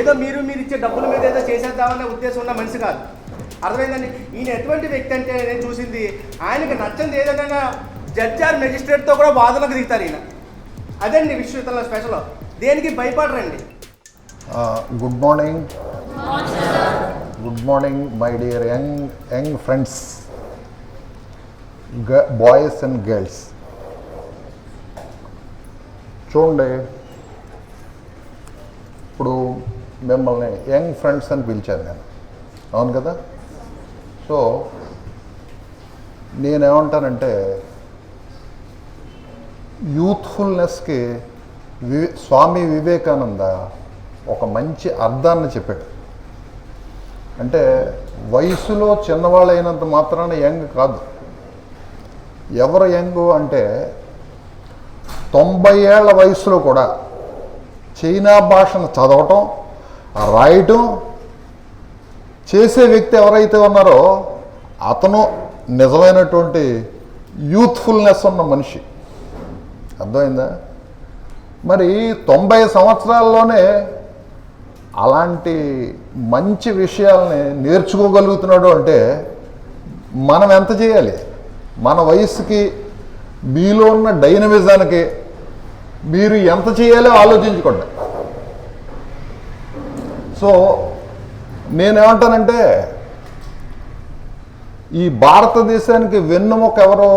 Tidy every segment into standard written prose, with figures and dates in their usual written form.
ఏదో మీరు ఇచ్చే డబ్బుల మీద ఏదో చేసేద్దామనే ఉద్దేశం ఉన్న మనిషి కాదు. అర్థమైందండి. ఈయన ఎటువంటి వ్యక్తి అంటే నేను చూసింది, ఆయనకి నచ్చంది ఏదైనా జడ్జి ఆర్ మెజిస్ట్రేట్తో కూడా వాదనకు దిగుతారు ఈయన. అదండి విశ్వవిద్యాలయ స్పెషల్. దేనికి భయపడరండి. Good morning my dear young friends, boys and girls. చూడండి, ఇప్పుడు మిమ్మల్ని యంగ్ ఫ్రెండ్స్ అని పిలిచాను నేను, అవును కదా? సో నేనేమంటానంటే, యూత్ఫుల్నెస్కి స్వామి వివేకానంద ఒక మంచి అర్థాన్ని చెప్పాడు. అంటే వయసులో చిన్నవాళ్ళైనంత మాత్రాన యంగ్ కాదు. ఎవరు యంగ్ అంటే 90 ఏళ్ల వయసులో కూడా చైనా భాషను చదవటం, రాయటం చేసే వ్యక్తి ఎవరైతే ఉన్నారో అతను నిజమైనటువంటి యూత్ఫుల్నెస్ ఉన్న మనిషి. అర్థమైందా? మరి 90 సంవత్సరాల్లోనే అలాంటి మంచి విషయాల్ని నేర్చుకోగలుగుతున్నాడు అంటే మనం ఎంత చేయాలి? మన వయసుకి, మీలో ఉన్న డైనమిజానికి మీరు ఎంత చేయాలో ఆలోచించుకోండి. సో నేనేమంటానంటే, ఈ భారతదేశానికి వెన్నెముక ఎవరో?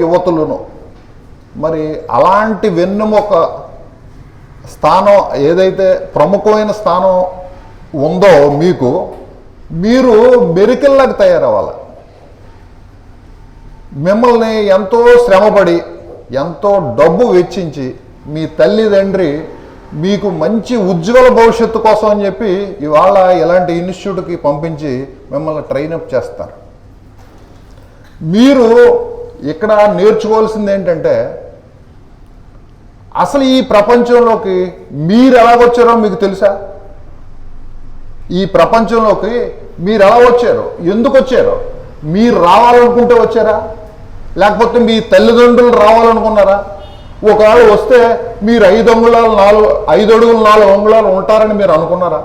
యువతులను. మరి అలాంటి వెన్నెముక స్థానం ఏదైతే ప్రముఖమైన స్థానం ఉందో మీరు మెరికల్లాగా తయారవ్వాలి. మిమ్మల్ని ఎంతో శ్రమపడి, ఎంతో డబ్బు వెచ్చించి మీ తల్లిదండ్రి మీకు మంచి ఉజ్వల భవిష్యత్తు కోసం అని చెప్పి ఇవాళ ఇలాంటి ఇన్స్టిట్యూట్కి పంపించి మిమ్మల్ని ట్రైనప్ చేస్తారు. మీరు ఇక్కడ నేర్చుకోవాల్సింది ఏంటంటే, అసలు ఈ ప్రపంచంలోకి మీరు ఎలాగొచ్చారో మీకు తెలుసా? ఈ ప్రపంచంలోకి మీరు ఎలా వచ్చారో, ఎందుకు వచ్చారో? మీరు రావాలనుకుంటే వచ్చారా? లేకపోతే మీ తల్లిదండ్రులు రావాలనుకున్నారా? ఒకవేళ వస్తే మీరు 5 అడుగులు 4 అంగుళాలు ఉంటారని మీరు అనుకున్నారా?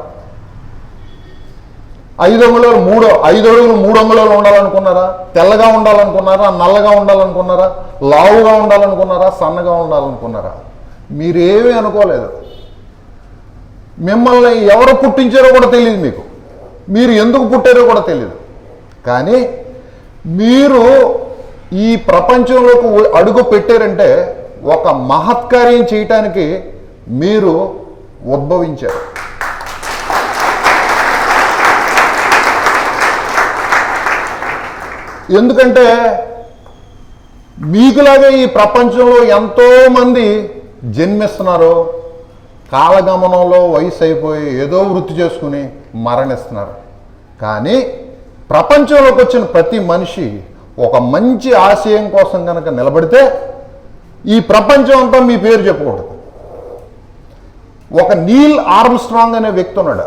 5 అడుగులు 3 అంగుళాలు ఉండాలనుకున్నారా? తెల్లగా ఉండాలనుకున్నారా? నల్లగా ఉండాలనుకున్నారా? లావుగా ఉండాలనుకున్నారా? సన్నగా ఉండాలనుకున్నారా? మీరేమీ అనుకోలేదు. మిమ్మల్ని ఎవరు పుట్టించారో కూడా తెలియదు మీకు. మీరు ఎందుకు పుట్టారో కూడా తెలియదు. కానీ మీరు ఈ ప్రపంచంలోకి అడుగు పెట్టారంటే ఒక మహత్కార్యం చేయటానికి మీరు ఉద్భవించారు. ఎందుకంటే మీకులాగే ఈ ప్రపంచంలో ఎంతోమంది జన్మిస్తున్నారు, కాలగమనంలో వయసు అయిపోయి ఏదో వృత్తి చేసుకుని మరణిస్తున్నారు. కానీ ప్రపంచంలోకి వచ్చిన ప్రతి మనిషి ఒక మంచి ఆశయం కోసం కనుక నిలబడితే ఈ ప్రపంచం అంతా మీ పేరు చెప్పకూడదు. ఒక నీల్ ఆర్మ్స్ట్రాంగ్ అనే వ్యక్తి ఉన్నాడు.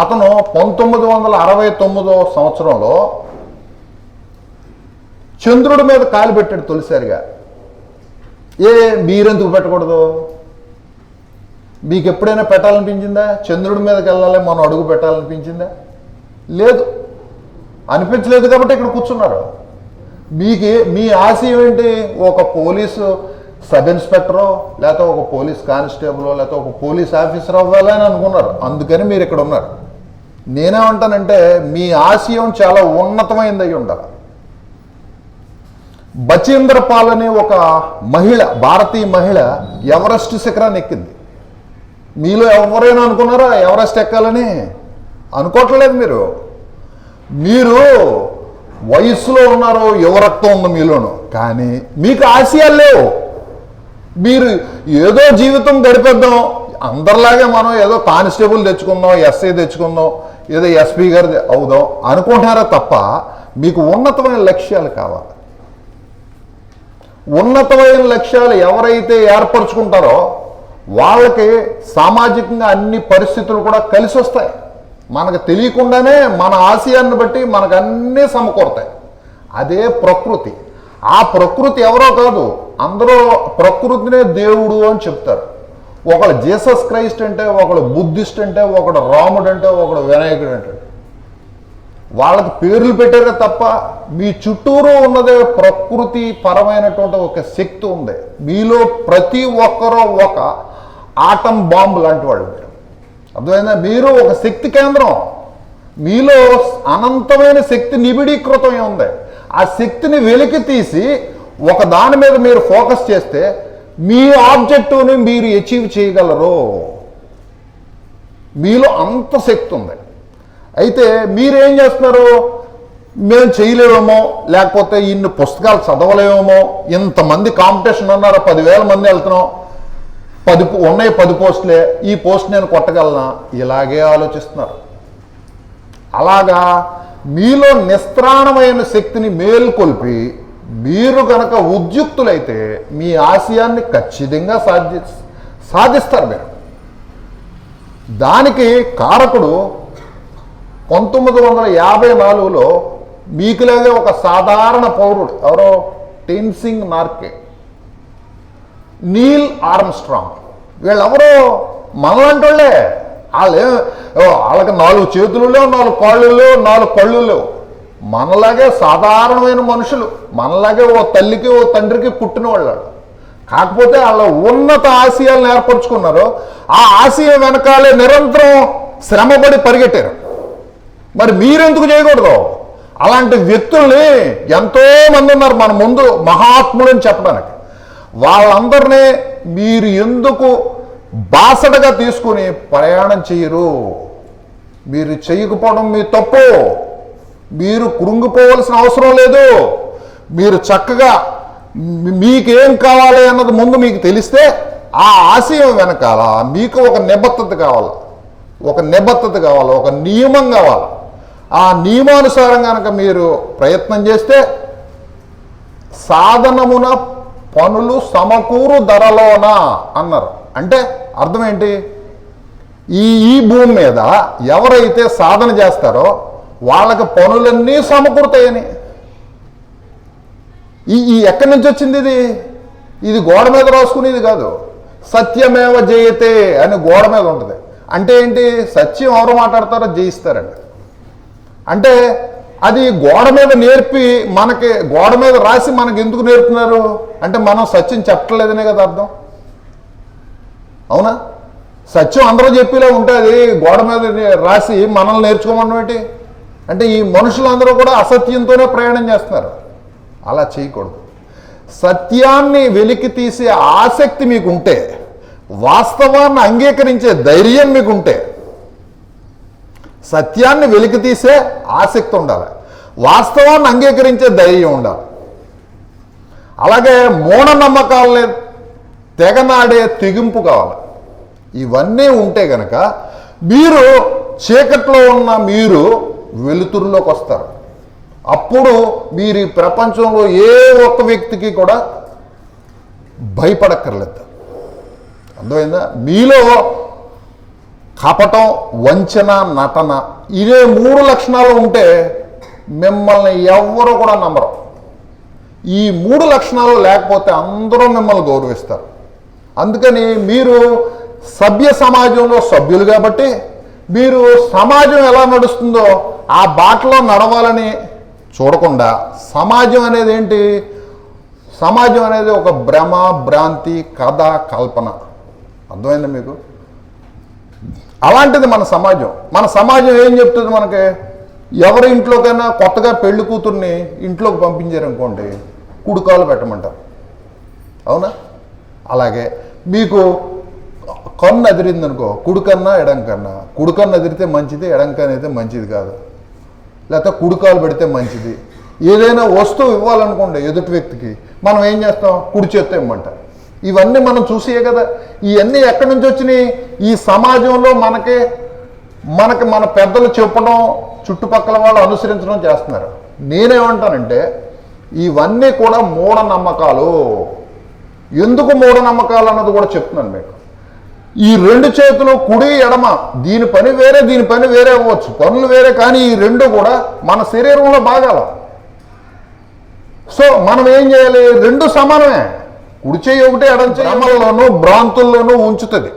అతను 1969 సంవత్సరంలో చంద్రుడి మీద కాలు పెట్టాడు తొలిసారిగా. మీరెందుకు పెట్టకూడదు? మీకు ఎప్పుడైనా పెట్టాలనిపించిందా? చంద్రుడి మీదకి వెళ్ళాలి మనం అడుగు పెట్టాలనిపించిందా? లేదు, అనిపించలేదు. కాబట్టి ఇక్కడ కూర్చున్నారు. మీ ఆశయం ఏంటి? ఒక పోలీసు సబ్ ఇన్స్పెక్టరో, లేకపోతే ఒక పోలీస్ కానిస్టేబులో, లేకపోతే ఒక పోలీస్ ఆఫీసర్ అవ్వాలని అనుకున్నారు. అందుకని మీరు ఇక్కడ ఉన్నారు. నేనేమంటానంటే, మీ ఆశయం చాలా ఉన్నతమైనది అయి ఉండాలి. బచేంద్ర పాల్ అనే ఒక మహిళ, భారతీయ మహిళ ఎవరెస్ట్ శిఖరాన్ని ఎక్కింది. మీలో ఎవరైనా అనుకున్నారా ఎవరెస్ట్ ఎక్కాలని? అనుకోవట్లేదు. మీరు వయస్సులో ఉన్నారో, యువరక్తం ఉంది మీలోను, కానీ మీకు ఆశయాలు లేవు. మీరు ఏదో జీవితం గడిపేద్దాం, అందరిలాగే మనం ఏదో కానిస్టేబుల్ తెచ్చుకుందాం, ఎస్ఐ తెచ్చుకుందాం, ఏదో ఎస్పీ గారు అవుదాం అనుకుంటున్నారా తప్ప మీకు ఉన్నతమైన లక్ష్యాలు కావాలి. ఉన్నతమైన లక్ష్యాలు ఎవరైతే ఏర్పరచుకుంటారో వాళ్ళకి సామాజికంగా అన్ని పరిస్థితులు కూడా కలిసి వస్తాయి. మనకు తెలియకుండానే మన ఆశయాన్ని బట్టి మనకు అన్నీ సమకూరతాయి. అదే ప్రకృతి. ఆ ప్రకృతి ఎవరో కాదు, అందరూ ప్రకృతినే దేవుడు అని చెప్తారు. ఒకడు జీసస్ క్రైస్ట్ అంటే, ఒకడు బుద్ధిస్ట్ అంటే, ఒకడు రాముడు అంటే, ఒకడు వినాయకుడు అంటే. వాళ్ళకి పేర్లు పెట్టారే తప్ప మీ చుట్టూరు ఉన్నదే ప్రకృతి పరమైనటువంటి ఒక శక్తి ఉంది. మీలో ప్రతి ఒక్కరూ ఒక ఆటం బాంబు లాంటి వాళ్ళు. మీరు అర్థమైందా? మీరు ఒక శక్తి కేంద్రం. మీలో అనంతమైన శక్తి నిబిడీకృతం ఉంది. ఆ శక్తిని వెలికి తీసి ఒక దాని మీద మీరు ఫోకస్ చేస్తే మీ ఆబ్జెక్టివ్ని మీరు అచీవ్ చేయగలరు. మీలో అంత శక్తి ఉంది. అయితే మీరేం చేస్తున్నారు? మేము చేయలేమేమో, లేకపోతే ఇన్ని పుస్తకాలు చదవలేమేమో, ఇంతమంది కాంపిటీషన్ ఉన్నారు, 10,000 మంది వెళ్తున్నాం, 10 పోస్టులే, ఈ పోస్ట్ నేను కొట్టగలనా, ఇలాగే ఆలోచిస్తున్నారు. అలాగా మీలో నిస్త్రాణమైన శక్తిని మేల్కొల్పి మీరు కనుక ఉద్యుక్తులైతే మీ ఆశయాన్ని ఖచ్చితంగా సాధిస్తారు మీరు. దానికి కారకుడు 1954లో మీకులాగే ఒక సాధారణ పౌరుడు, ఎవరో టెన్సింగ్ నార్కే, నీల్ ఆర్మ్స్ట్రాంగ్, వీళ్ళెవరో మనలాంటి వాళ్ళే. వాళ్ళకి 4 చేతులు లేవు, 4 కాళ్ళు లేవు, 4 కళ్ళు లేవు. మనలాగే సాధారణమైన మనుషులు, మనలాగే ఓ తల్లికి ఓ తండ్రికి పుట్టిన వాళ్ళు. కాకపోతే వాళ్ళ ఉన్నత ఆశయాలను ఏర్పరచుకున్నారు. ఆ ఆశయం వెనకాలే నిరంతరం శ్రమపడి పరిగెట్టారు. మరి మీరెందుకు చేయకూడదు? అలాంటి వ్యక్తుల్ని ఎంతో మంది ఉన్నారు మన ముందు, మహాత్ములని చెప్పడానికి. వాళ్ళందరినీ మీరు ఎందుకు బాసటగా తీసుకుని ప్రయాణం చేయరు? మీరు చేయకపోవడం మీ తప్పు. మీరు కృంగిపోవలసిన అవసరం లేదు. మీరు చక్కగా మీకేం కావాలి అన్నది ముందు మీకు తెలిస్తే ఆ ఆశయం వెనకాల మీకు ఒక నిబద్ధత కావాలి, ఒక నియమం కావాలి. ఆ నియమానుసారం కనుక మీరు ప్రయత్నం చేస్తే సాధనమున పనులు సమకూరు ధరలోన అన్నారు. అంటే అర్థం ఏంటి? ఈ భూమి మీద ఎవరైతే సాధన చేస్తారో వాళ్ళకి పనులన్నీ సమకూరుతాయని. ఈ ఎక్కడి నుంచి వచ్చింది ఇది గోడ మీద రాసుకునేది కాదు. సత్యమేవ జయతే అని గోడ మీద ఉంటుంది. అంటే ఏంటి? సత్యం ఎవరు మాట్లాడతారో జయిస్తారండి. అంటే అది గోడ మీద నేర్పి మనకి, గోడ మీద రాసి మనకి ఎందుకు నేర్పుతున్నారు అంటే మనం సత్యం చెప్పలేదనే కదా అర్థం. అవునా? సత్యం అందరూ చెప్పేలా ఉంటుంది, గోడ మీద రాసి మనల్ని నేర్చుకోమన్నమాట ఏంటి? అంటే ఈ మనుషులందరూ కూడా అసత్యంతోనే ప్రయాణం చేస్తున్నారు. అలా చేయకూడదు. సత్యాన్ని వెలికి తీసే ఆసక్తి మీకుంటే, వాస్తవాన్ని అంగీకరించే ధైర్యం మీకుంటే, సత్యాన్ని వెలికి తీసే ఆసక్తి ఉండాలి, వాస్తవాన్ని అంగీకరించే ధైర్యం ఉండాలి. అలాగే మూఢనమ్మకాలని తెగనాడే తెగింపు కావాలి. ఇవన్నీ ఉంటే కనుక మీరు చీకట్లో ఉన్న మీరు వెలుతురులోకి వస్తారు. అప్పుడు మీరు ఈ ప్రపంచంలో ఏ ఒక్క వ్యక్తికి కూడా భయపడక్కర్లేదు. అర్థమైందా? మీలో కపటం, వంచన, నటన, ఇదే 3 లక్షణాలు ఉంటే మిమ్మల్ని ఎవ్వరూ కూడా నమ్మరు. ఈ 3 లక్షణాలు లేకపోతే అందరూ మిమ్మల్ని గౌరవిస్తారు. అందుకని మీరు సభ్య సమాజంలో సభ్యులు కాబట్టి మీరు సమాజం ఎలా నడుస్తుందో ఆ బాటలో నడవాలని చూడకుండా, సమాజం అనేది ఏంటి? సమాజం అనేది ఒక భ్రమ, భ్రాంతి, కథ, కల్పన. అర్థమైందా మీకు? అలాంటిది మన సమాజం. మన సమాజం ఏం చెప్తుంది మనకి? ఎవరి ఇంట్లోకైనా కొత్తగా పెళ్లి కూతుర్ని ఇంట్లోకి పంపించారనుకోండి, కుడికాలు పెట్టమంటారు. అవునా? అలాగే మీకు కన్ను అదిరిందనుకో, కుడికన్నా ఎడంకన్నా, కుడికన్ను అదిరితే మంచిది, ఎడంకన్ను అయితే మంచిది కాదు, లేకపోతే కుడికాలు పెడితే మంచిది. ఏదైనా వస్తువు ఇవ్వాలనుకోండి ఎదుటి వ్యక్తికి, మనం ఏం చేస్తాం? కుడి చేత్తో ఇమ్మంటాం. ఇవన్నీ మనం చూసే కదా. ఇవన్నీ ఎక్కడి నుంచి వచ్చినాయి? ఈ సమాజంలో మనకి మన పెద్దలు చెప్పడం, చుట్టుపక్కల వాళ్ళు అనుసరించడం చేస్తున్నారు. నేనేమంటానంటే ఇవన్నీ కూడా మూఢనమ్మకాలు. ఎందుకు మూఢనమ్మకాలు అన్నది కూడా చెప్తున్నాను మీకు. ఈ 2 చేతులు కుడి ఎడమ, దీని పని వేరే, దీని పని వేరే అవ్వచ్చు, పనులు వేరే, కానీ ఈ 2 కూడా మన శరీరంలో భాగాలు. సో మనం ఏం చేయాలి? 2 సమానమే. కుడి చేయి ఒకటి ఎడం చేయి భ్రమల్లోనూ భ్రాంతుల్లోనూ ఉంచుతుంది.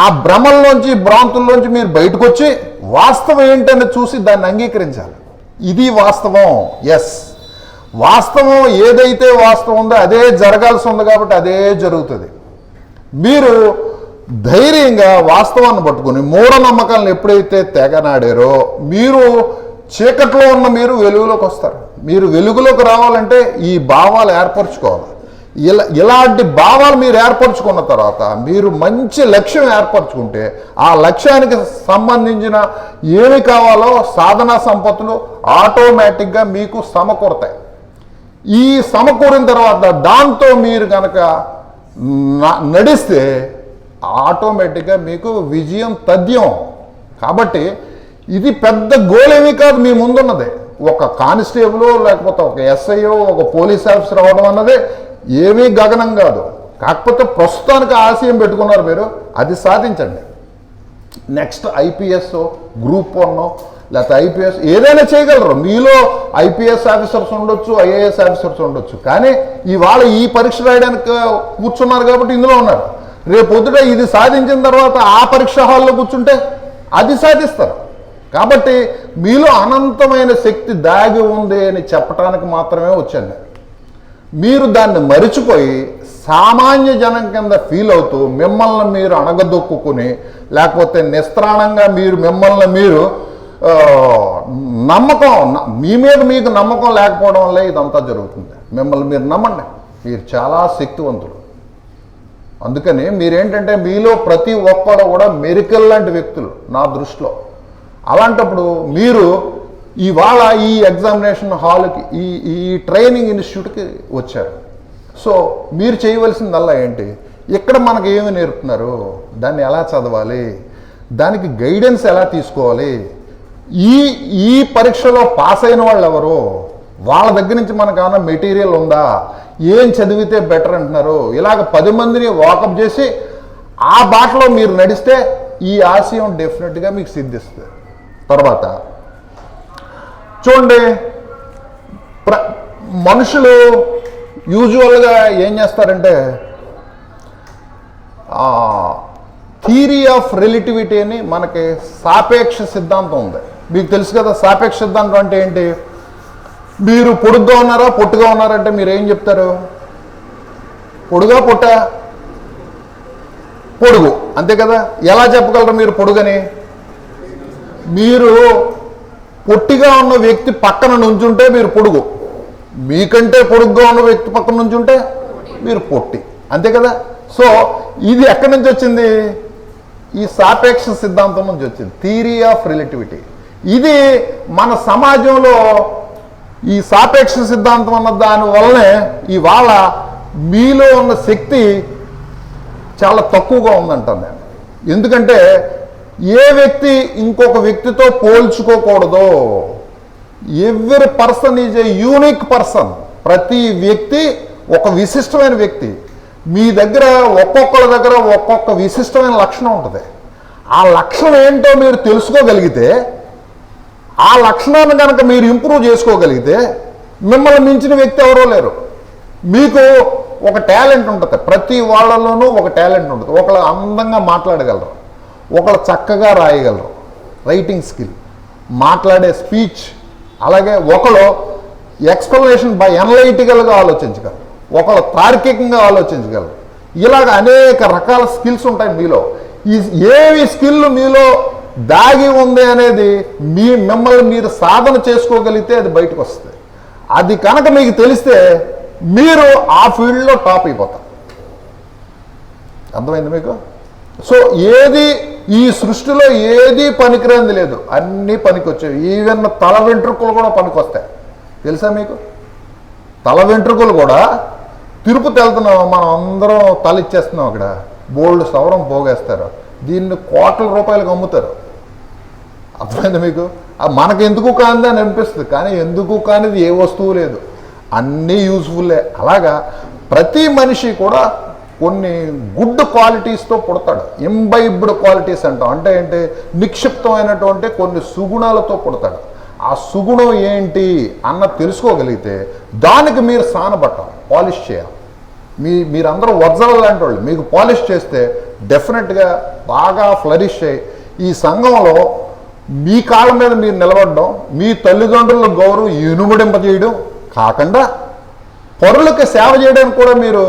ఆ భ్రమల్లోంచి భ్రాంతుల్లోంచి మీరు బయటకు వచ్చి వాస్తవం ఏంటని చూసి దాన్ని అంగీకరించాలి. ఇది వాస్తవం. ఎస్, వాస్తవం ఏదైతే వాస్తవం ఉందో అదే జరగాల్సి ఉంది కాబట్టి అదే జరుగుతుంది. మీరు ధైర్యంగా వాస్తవాన్ని పట్టుకుని మూఢనమ్మకాలను ఎప్పుడైతే తెగనాడారో మీరు చీకట్లో ఉన్న మీరు వెలుగులోకి వస్తారు. మీరు వెలుగులోకి రావాలంటే ఈ భావాలు ఏర్పరచుకోవాలి. ఇలాంటి భావాలు మీరు ఏర్పరచుకున్న తర్వాత మీరు మంచి లక్ష్యం ఏర్పరచుకుంటే ఆ లక్ష్యానికి సంబంధించిన ఏమి కావాలో సాధనా సంపత్తులు ఆటోమేటిక్గా మీకు సమకూరతాయి. ఈ సమకూరిన తర్వాత దాంతో మీరు కనుక నడిస్తే ఆటోమేటిక్గా మీకు విజయం తథ్యం. కాబట్టి ఇది పెద్ద గోల్ ఏమీ కాదు మీ ముందున్నది. ఒక కానిస్టేబుల్ లేకపోతే ఒక ఎస్ఐఓ ఒక పోలీస్ ఆఫీసర్ అవ్వడం అన్నది ఏమీ గగనం కాదు. కాకపోతే ప్రస్తుతానికి ఆశయం పెట్టుకున్నారు మీరు, అది సాధించండి. నెక్స్ట్ ఐపీఎస్ గ్రూప్ 1 లేకపోతే ఐపీఎస్ ఏదైనా చేయగలరు. మీలో ఐపీఎస్ ఆఫీసర్స్ ఉండొచ్చు, ఐఏఎస్ ఆఫీసర్స్ ఉండొచ్చు. కానీ ఇవాళ ఈ పరీక్ష రాయడానికి కూర్చున్నారు కాబట్టి ఇందులో ఉన్నారు. రేపు పొద్దుట ఇది సాధించిన తర్వాత ఆ పరీక్ష హాల్లో కూర్చుంటే అది సాధిస్తారు. కాబట్టి మీలో అనంతమైన శక్తి దాగి ఉంది అని చెప్పడానికి మాత్రమే వచ్చాను. మీరు దాన్ని మరిచిపోయి సామాన్య జనం కింద ఫీల్ అవుతూ మిమ్మల్ని మీరు అణగదొక్కుని లేకపోతే నిస్త్రాణంగా మీరు మిమ్మల్ని మీరు నమ్మకం మీ మీద మీకు నమ్మకం లేకపోవడం వల్లే ఇదంతా జరుగుతుంది. మిమ్మల్ని మీరు నమ్మండి, మీరు చాలా శక్తివంతులు. అందుకని మీరేంటంటే మీలో ప్రతి ఒక్కరు కూడా మెరికల్ లాంటి వ్యక్తులు నా దృష్టిలో. అలాంటప్పుడు మీరు ఇవాళ ఈ ఎగ్జామినేషన్ హాల్కి ఈ ట్రైనింగ్ ఇన్స్టిట్యూట్కి వచ్చారు. సో మీరు చేయవలసిందల్లా ఏంటి, ఇక్కడ మనకు ఏమి నేర్పుతున్నారు, దాన్ని ఎలా చదవాలి, దానికి గైడెన్స్ ఎలా తీసుకోవాలి, ఈ పరీక్షలో పాస్ అయిన వాళ్ళు ఎవరు, వాళ్ళ దగ్గర నుంచి మనకు ఏమైనా మెటీరియల్ ఉందా, ఏం చదివితే బెటర్ అంటున్నారు, ఇలాగ 10 మందిని వాకప్ చేసి ఆ బాటలో మీరు నడిస్తే ఈ ఆశయం డెఫినెట్గా మీకు సిద్ధిస్తుంది. తర్వాత చూడండి, మనుషులు యూజువల్గా ఏం చేస్తారంటే థియరీ ఆఫ్ రిలేటివిటీ అని మనకి సాపేక్ష సిద్ధాంతం ఉంది. మీకు తెలుసు కదా సాపేక్ష సిద్ధాంతం అంటే ఏంటి. మీరు పొడుగ్గా ఉన్నారా పొట్టుగా ఉన్నారంటే మీరు ఏం చెప్తారు, పొడుగా పొట్ట, పొడుగు, అంతే కదా. ఎలా చెప్పగలరు మీరు పొడుగని. మీరు పొట్టిగా ఉన్న వ్యక్తి పక్కన నుంచుంటే మీరు పొడుగు, మీకంటే పొడుగ్గా ఉన్న వ్యక్తి పక్కన నుంచుంటే మీరు పొట్టి, అంతే కదా. సో ఇది ఎక్కడి నుంచి వచ్చింది, ఈ సాపేక్ష సిద్ధాంతం నుంచి వచ్చింది, థియరీ ఆఫ్ రిలేటివిటీ. ఇది మన సమాజంలో ఈ సాపేక్ష సిద్ధాంతం అన్న దాని వల్లనే ఇవాళ మీలో ఉన్న శక్తి చాలా తక్కువగా ఉందంటాను నేను. ఎందుకంటే ఏ వ్యక్తి ఇంకొక వ్యక్తితో పోల్చుకోకూడదు. Every person is a unique person. ప్రతి వ్యక్తి ఒక విశిష్టమైన వ్యక్తి. మీ దగ్గర ఒక్కొక్కరి దగ్గర ఒక్కొక్క విశిష్టమైన లక్షణం ఉంటుంది. ఆ లక్షణం ఏంటో మీరు తెలుసుకోగలిగితే, ఆ లక్షణాన్ని కనుక మీరు ఇంప్రూవ్ చేసుకోగలిగితే మిమ్మల్ని మించిన వ్యక్తి ఎవరో లేరు. మీకు ఒక టాలెంట్ ఉంటుంది, ప్రతి వాళ్ళలోనూ ఒక టాలెంట్ ఉంటుంది. ఒకళ్ళు అందంగా మాట్లాడగలరు, ఒకళ్ళు చక్కగా రాయగలరు, రైటింగ్ స్కిల్, మాట్లాడే స్పీచ్, అలాగే ఒకళ్ళు ఎక్స్ప్లెనేషన్ బై ఎనలైటికల్గా ఆలోచించగలరు, ఒకళ్ళు తార్కికంగా ఆలోచించగలరు. ఇలాగ అనేక రకాల స్కిల్స్ ఉంటాయి మీలో. ఏవి స్కిల్ మీలో దాగి ఉంది అనేది మిమ్మల్ని మీరు సాధన చేసుకోగలిగితే అది బయటకు వస్తుంది. అది కనుక మీకు తెలిస్తే మీరు ఆ ఫీల్డ్లో టాప్ అయిపోతారు. అర్థమైంది మీకు. సో ఏది ఈ సృష్టిలో ఏది పనికిరంది లేదు, అన్నీ పనికొచ్చేవి. ఈవెన్ తల వెంట్రుకలు కూడా పనికొస్తాయి. తెలుసా మీకు, తల వెంట్రుకలు కూడా తిరుపతి వెళ్తున్నాం మనం అందరం తల ఇచ్చేస్తున్నాం, అక్కడ బోల్డ్ సవరం పోగేస్తారు, దీన్ని కోట్ల రూపాయలకు అమ్ముతారు. అర్థమైంది మీకు. మనకు ఎందుకు కానిది అని అనిపిస్తుంది, కానీ ఎందుకు కానిది ఏ వస్తువు లేదు, అన్నీ యూజ్ఫుల్లే. అలాగా ప్రతి మనిషి కూడా కొన్ని గుడ్ క్వాలిటీస్తో పుడతాడు. ఇంబైబ్డ్ క్వాలిటీస్ అంటాం. అంటే ఏంటి, నిక్షిప్తమైనటువంటి కొన్ని సుగుణాలతో పుడతాడు. ఆ సుగుణం ఏంటి అన్న తెలుసుకోగలిగితే దానికి మీరు సానబట్టాలి, పాలిష్ చేయాలి. మీరందరూ వజ్రాలు లాంటి వాళ్ళు. మీకు పాలిష్ చేస్తే డెఫినెట్గా బాగా ఫ్లరిష్ అయ్యి ఈ సంఘంలో మీ కాళ్ళ మీద మీరు నిలబడడం, మీ తల్లిదండ్రుల గౌరవం ఇనుమడింపజేయడం కాకుండా పరులకు సేవ చేయడానికి కూడా మీరు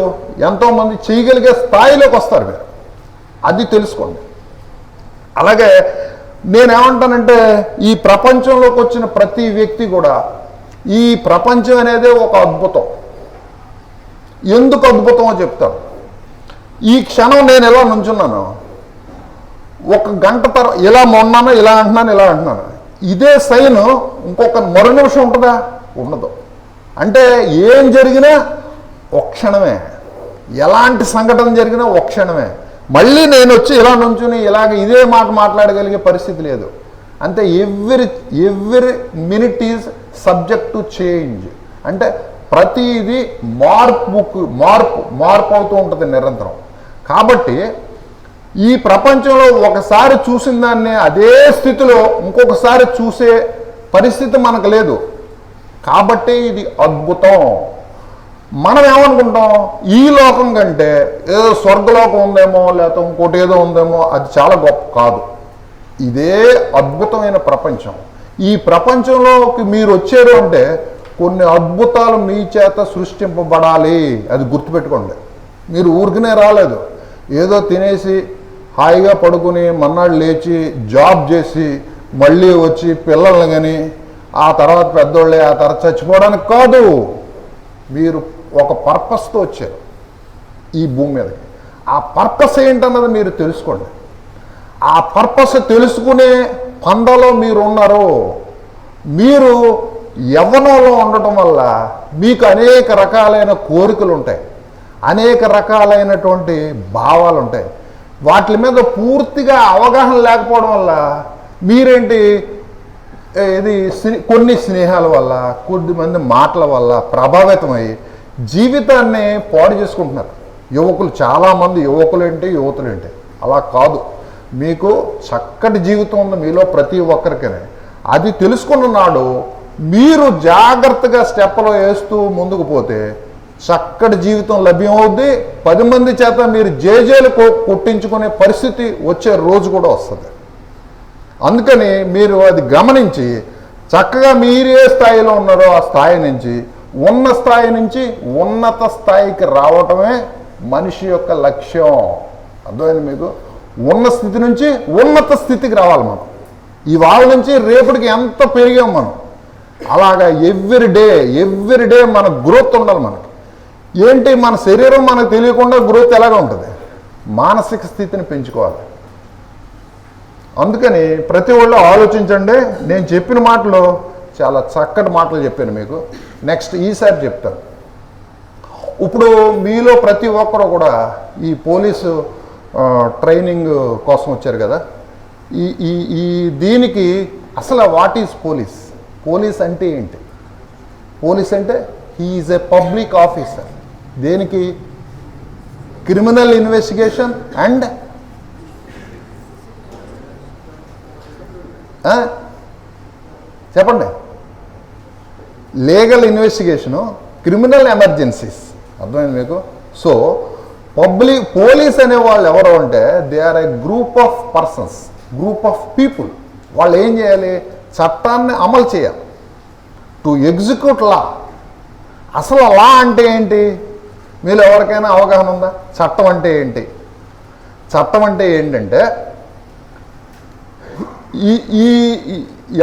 ఎంతోమంది చేయగలిగే స్థాయిలోకి వస్తారు మీరు. అది తెలుసుకోండి. అలాగే నేనేమంటానంటే ఈ ప్రపంచంలోకి వచ్చిన ప్రతి వ్యక్తి కూడా ఈ ప్రపంచం అనేది ఒక అద్భుతం. ఎందుకు అద్భుతమో చెప్తాను. ఈ క్షణం నేను ఎలా నుంచున్నాను, ఒక గంట తర్వాత ఇలా మొన్నాను, ఇలా అంటున్నాను. ఇదే సైన్ ఇంకొక మరో నిమిషం ఉంటుందా? ఉండదు. అంటే ఏం జరిగినా ఒక క్షణమే, ఎలాంటి సంఘటన జరిగినా ఒక క్షణమే. మళ్ళీ నేను వచ్చి ఇలా నుంచుని ఇలాగ ఇదే మాట మాట్లాడగలిగే పరిస్థితి లేదు. అంటే every minute is subject to change. అంటే ప్రతిదీ మార్పు అవుతూ ఉంటుంది నిరంతరం. కాబట్టి ఈ ప్రపంచంలో ఒకసారి చూసిన దాన్ని అదే స్థితిలో ఇంకొకసారి చూసే పరిస్థితి మనకు లేదు. కాబట్టి ఇది అద్భుతం. మనం ఏమనుకుంటాం, ఈ లోకం కంటే ఏదో స్వర్గలోకం ఉందేమో లేకపోతే ఇంకోటి ఏదో ఉందేమో, అది చాలా గొప్ప కాదు. ఇదే అద్భుతమైన ప్రపంచం. ఈ ప్రపంచంలోకి మీరు వచ్చారు అంటే కొన్ని అద్భుతాలు మీ చేత సృష్టింపబడాలి. అది గుర్తుపెట్టుకోండి. మీరు ఊరికనే రాలేదు. ఏదో తినేసి హాయిగా పడుకుని మన్నాడు లేచి జాబ్ చేసి మళ్ళీ వచ్చి పిల్లల్ని కానీ ఆ తర్వాత పెద్దోళ్ళే ఆ తర్వాత చచ్చిపోవడానికి కాదు. మీరు ఒక పర్పస్తో వచ్చారు ఈ భూమి మీదకి. ఆ పర్పస్ ఏంటన్నది మీరు తెలుసుకోండి. ఆ పర్పస్ తెలుసుకునే పందలో మీరు ఉన్నారు. మీరు యవ్వనంలో ఉండటం వల్ల మీకు అనేక రకాలైన కోరికలు ఉంటాయి, అనేక రకాలైనటువంటి భావాలు ఉంటాయి. వాటి మీద పూర్తిగా అవగాహన లేకపోవడం వల్ల మీరేంటి ఇది కొన్ని స్నేహాల వల్ల కొద్దిమంది మాటల వల్ల ప్రభావితమై జీవితాన్ని పాడు చేసుకుంటున్నారు. యువకులు చాలామంది యువకులేంటి యువతులేంటి అలా కాదు. మీకు చక్కటి జీవితం ఉంది మీలో ప్రతి ఒక్కరికనే. అది తెలుసుకున్న నాడు మీరు జాగ్రత్తగా స్టెప్లో వేస్తూ ముందుకు పోతే చక్కటి జీవితం లభ్యమవుద్ది. 10 మంది చేత మీరు జేజేలు కొట్టించుకునే పరిస్థితి వచ్చే రోజు కూడా వస్తుంది. అందుకని మీరు అది గమనించి చక్కగా మీరు ఏ స్థాయిలో ఉన్నారో ఆ స్థాయి నుంచి ఉన్న స్థాయి నుంచి ఉన్నత స్థాయికి రావటమే మనిషి యొక్క లక్ష్యం. అర్థమైంది మీకు? ఉన్న స్థితి నుంచి ఉన్నత స్థితికి రావాలి మనం. ఇవాళ నుంచి రేపటికి ఎంత పెరిగాం మనం. అలాగా ఎవ్రీ డే మన గ్రోత్ ఉండాలి మనకి. ఏంటి మన శరీరం మనకు తెలియకుండా గ్రోత్ ఎలాగ ఉంటుంది? మానసిక స్థితిని పెంచుకోవాలి. అందుకని ప్రతి ఒళ్ళు ఆలోచించండి. నేను చెప్పిన మాటలు చాలా చక్కటి మాటలు చెప్పాను మీకు. నెక్స్ట్ ఈసారి చెప్తాను. ఇప్పుడు మీలో ప్రతి ఒక్కరు కూడా ఈ పోలీసు ట్రైనింగ్ కోసం వచ్చారు కదా. ఈ దీనికి అసలు వాట్ ఈజ్ పోలీస్? పోలీస్ అంటే ఏంటి? పోలీస్ అంటే he is a public officer. దేనికి? క్రిమినల్ ఇన్వెస్టిగేషన్ అండ్ చెప్పండి, లీగల్ ఇన్వెస్టిగేషను, క్రిమినల్ ఎమర్జెన్సీస్. అర్థమైంది మీకు? సో పోలీస్ అనే వాళ్ళు ఎవరు అంటే they are a group of persons, group of people. వాళ్ళు ఏం చేయాలి? చట్టాన్ని అమలు చేయాలి. To execute law. అసలు లా అంటే ఏంటి? మీరు ఎవరికైనా అవగాహన ఉందా? చట్టం అంటే ఏంటి? చట్టం అంటే ఏంటంటే ఈ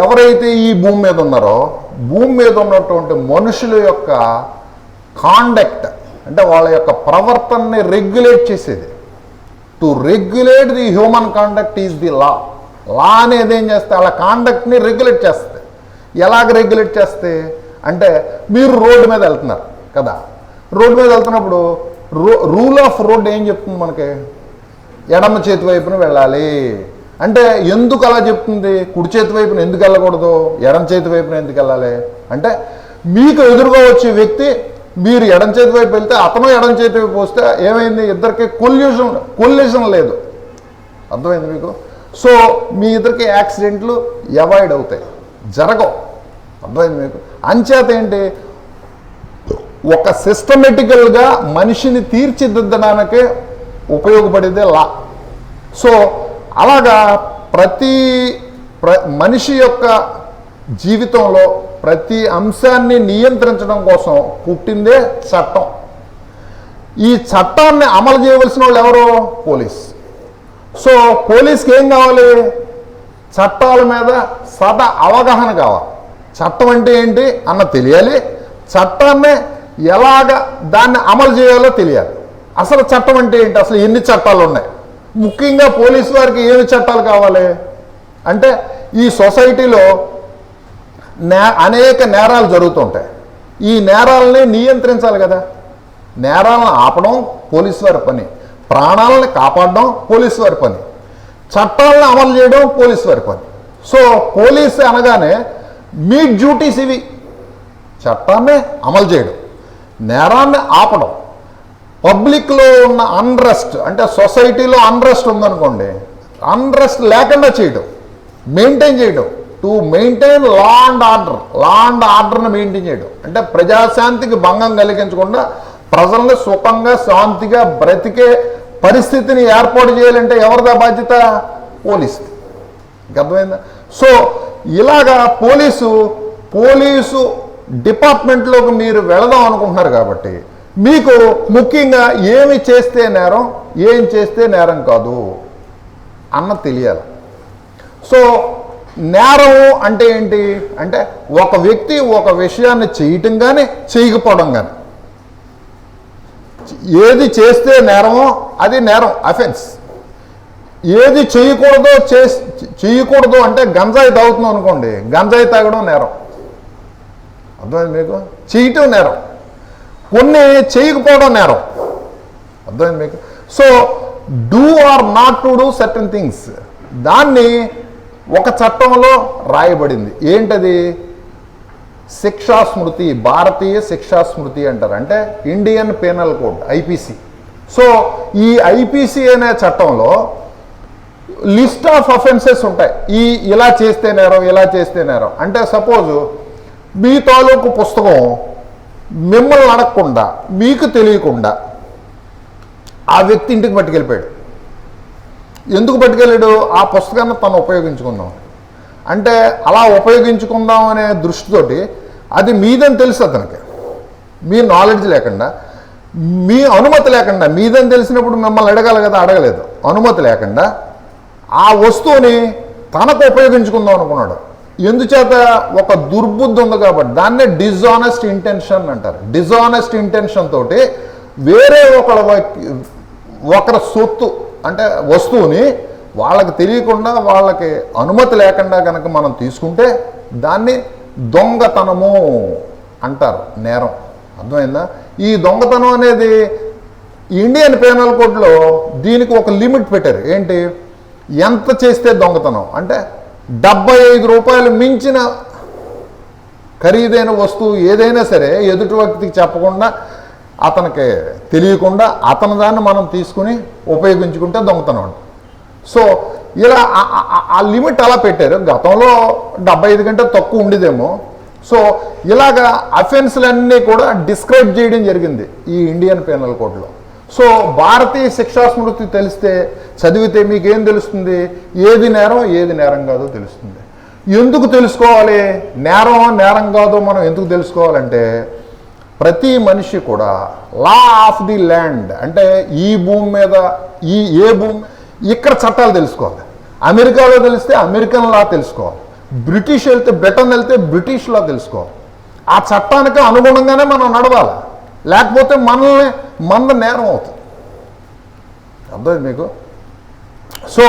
ఎవరైతే ఈ భూమి మీద ఉన్నారో భూమి మీద ఉన్నటువంటి మనుషుల యొక్క కాండక్ట్ అంటే వాళ్ళ యొక్క ప్రవర్తనని రెగ్యులేట్ చేసేది. To regulate the human conduct is the law. Law అనేది ఏం చేస్తే వాళ్ళ కాండక్ట్ని రెగ్యులేట్ చేస్తుంది. ఎలాగ రెగ్యులేట్ చేస్తే అంటే మీరు రోడ్డు మీద వెళ్తున్నారు కదా. రోడ్డు మీద వెళ్తున్నప్పుడు రూల్ ఆఫ్ రోడ్ ఏం చెప్తుంది మనకి? ఎడమ చేతి వైపున వెళ్ళాలి. అంటే ఎందుకు అలా చెప్తుంది? కుడి చేతి వైపున ఎందుకు వెళ్ళకూడదు, ఎడమ చేతి వైపున ఎందుకు వెళ్ళాలి అంటే మీకు ఎదురుగా వచ్చే వ్యక్తి మీరు ఎడమ చేతి వైపు వెళ్తే అతను ఎడమ చేతి వైపు వస్తే ఏమైంది? ఇద్దరికి కొల్యూషన్ లేదు. అర్థమైంది మీకు? సో మీ ఇద్దరికి యాక్సిడెంట్లు అవాయిడ్ అవుతాయి, జరగవు. అర్థమైంది మీకు? అంచేత ఏంటి? ఒక సిస్టమేటికల్గా మనిషిని తీర్చిదిద్దడానికే ఉపయోగపడేదే లా. సో అలాగా మనిషి యొక్క జీవితంలో ప్రతి అంశాన్ని నియంత్రించడం కోసం పుట్టిందే చట్టం. ఈ చట్టాన్ని అమలు చేయవలసిన వాళ్ళు ఎవరు? పోలీస్. సో పోలీస్కి ఏం కావాలి? చట్టాల మీద సదా అవగాహన కావాలి. చట్టం అంటే ఏంటి అన్న తెలియాలి, చట్టాన్ని ఎలాగ దాన్ని అమలు చేయాలో తెలియాలి. అసలు చట్టం అంటే ఏంటి, అసలు ఎన్ని చట్టాలు ఉన్నాయి, ముఖ్యంగా పోలీసు వారికి ఏమి చట్టాలు కావాలి అంటే, ఈ సొసైటీలో అనేక నేరాలు జరుగుతుంటాయి. ఈ నేరాలని నియంత్రించాలి కదా. నేరాలను ఆపడం పోలీసు వారి పని, ప్రాణాలను కాపాడడం పోలీసు వారి పని, చట్టాలను అమలు చేయడం పోలీసు వారి పని. సో పోలీసు అనగానే మీ డ్యూటీస్ ఇవి: చట్టాన్ని అమలు చేయడం, నేరాన్ని ఆపడం, పబ్లిక్లో ఉన్న అన్రెస్ట్, అంటే సొసైటీలో అన్రెస్ట్ ఉందనుకోండి, అన్రెస్ట్ లేకుండా చేయడం, మెయింటైన్ చేయడం. టు మెయింటైన్ లా అండ్ ఆర్డర్ని మెయింటైన్ చేయడం అంటే ప్రజాశాంతికి భంగం కలిగించకుండా ప్రజల్ని సుఖంగా శాంతిగా బ్రతికే పరిస్థితిని ఏర్పాటు చేయాలంటే ఎవరిదా బాధ్యత? పోలీసు. అర్థమైందా? సో ఇలాగా పోలీసు డిపార్ట్మెంట్లోకి మీరు వెళదాం అనుకుంటున్నారు కాబట్టి మీకు ముఖ్యంగా ఏమి చేస్తే నేరం, ఏం చేస్తే నేరం కాదు అన్న తెలియాలి. సో నేరం అంటే ఏంటి అంటే, ఒక వ్యక్తి ఒక విషయాన్ని చేయటం కానీ చేయకపోవడం కానీ, ఏది చేస్తే నేరమో అది నేరం, అఫెన్స్. ఏది చేయకూడదు అంటే గంజాయి తాగుతున్నాం అనుకోండి, గంజాయి తాగడం నేరం. అర్థమైంది మీకు? చేయటం నేరం, కొన్ని చేయకపోవడం నేరం. అర్థమైంది మీకు? So do or not to do certain things, దాన్ని ఒక చట్టంలో రాయబడింది. ఏంటది? శిక్షా స్మృతి, భారతీయ శిక్షా స్మృతి అంటారు, అంటే Indian penal code, IPC. So ఈ ఐపీసీ అనే చట్టంలో లిస్ట్ ఆఫ్ అఫెన్సెస్ ఉంటాయి. ఇలా చేస్తే నేరం, ఇలా చేస్తే నేరం. అంటే సపోజు మీ తాలూకు పుస్తకం మిమ్మల్ని అడగకుండా, మీకు తెలియకుండా ఆ వ్యక్తి ఇంటికి పట్టుకెళ్ళిపోయాడు. ఎందుకు పట్టుకెళ్ళాడు? ఆ పుస్తకాన్ని తను ఉపయోగించుకుందాం అంటే, అలా ఉపయోగించుకుందాం అనే దృష్టితోటి, అది మీదని తెలుసు అతనికి, మీ నాలెడ్జ్ లేకుండా, మీ అనుమతి లేకుండా, మీదని తెలిసినప్పుడు మిమ్మల్ని అడగాలి కదా, అడగలేదు, అనుమతి లేకుండా ఆ వస్తువుని తనకు ఉపయోగించుకుందాం అనుకున్నాడు. ఎందుచేత? ఒక దుర్బుద్ధి ఉంది కాబట్టి. దాన్నే డిజానెస్ట్ ఇంటెన్షన్ అంటారు. డిజానెస్ట్ ఇంటెన్షన్ తోటి వేరే ఒకరి సొత్తు అంటే వస్తువుని వాళ్ళకి తెలియకుండా, వాళ్ళకి అనుమతి లేకుండా కనుక మనం తీసుకుంటే దాన్ని దొంగతనము అంటారు, నేరం. అర్థమైందా? ఈ దొంగతనం అనేది ఇండియన్ పీనల్ కోడ్లో దీనికి ఒక లిమిట్ పెట్టారు. ఏంటి? ఎంత చేస్తే దొంగతనం అంటే 75 రూపాయలు మించిన ఖరీదైన వస్తువు ఏదైనా సరే ఎదుటి వ్యక్తికి చెప్పకుండా, అతనికి తెలియకుండా అతని దాన్ని మనం తీసుకుని ఉపయోగించుకుంటే దొంగతనం అంట. సో ఇలా ఆ లిమిట్ అలా పెట్టారు. గతంలో 75 కంటే తక్కువ ఉండేదేమో. సో ఇలాగా అఫెన్స్లన్నీ కూడా డిస్క్రైబ్ చేయడం జరిగింది ఈ ఇండియన్ పీనల్ కోడ్లో. సో భారతీయ శిక్షా స్మృతి తెలిస్తే, చదివితే మీకేం తెలుస్తుంది? ఏది నేరం, ఏది నేరం కాదో తెలుస్తుంది. ఎందుకు తెలుసుకోవాలి? నేరం కాదో మనం ఎందుకు తెలుసుకోవాలంటే, ప్రతి మనిషి కూడా లా ఆఫ్ ది ల్యాండ్, అంటే ఈ భూమి మీద ఏ భూమి, ఇక్కడ చట్టాలు తెలుసుకోవాలి. అమెరికాలో తెలిస్తే అమెరికన్ లా తెలుసుకోవాలి, బ్రిటిష్ వెళ్తే, బ్రిటన్ వెళ్తే బ్రిటిష్ లా తెలుసుకోవాలి. ఆ చట్టానికి అనుగుణంగానే మనం నడవాలి, లేకపోతే మన నేరం అవుతుంది. అర్థమైంది మీకు? సో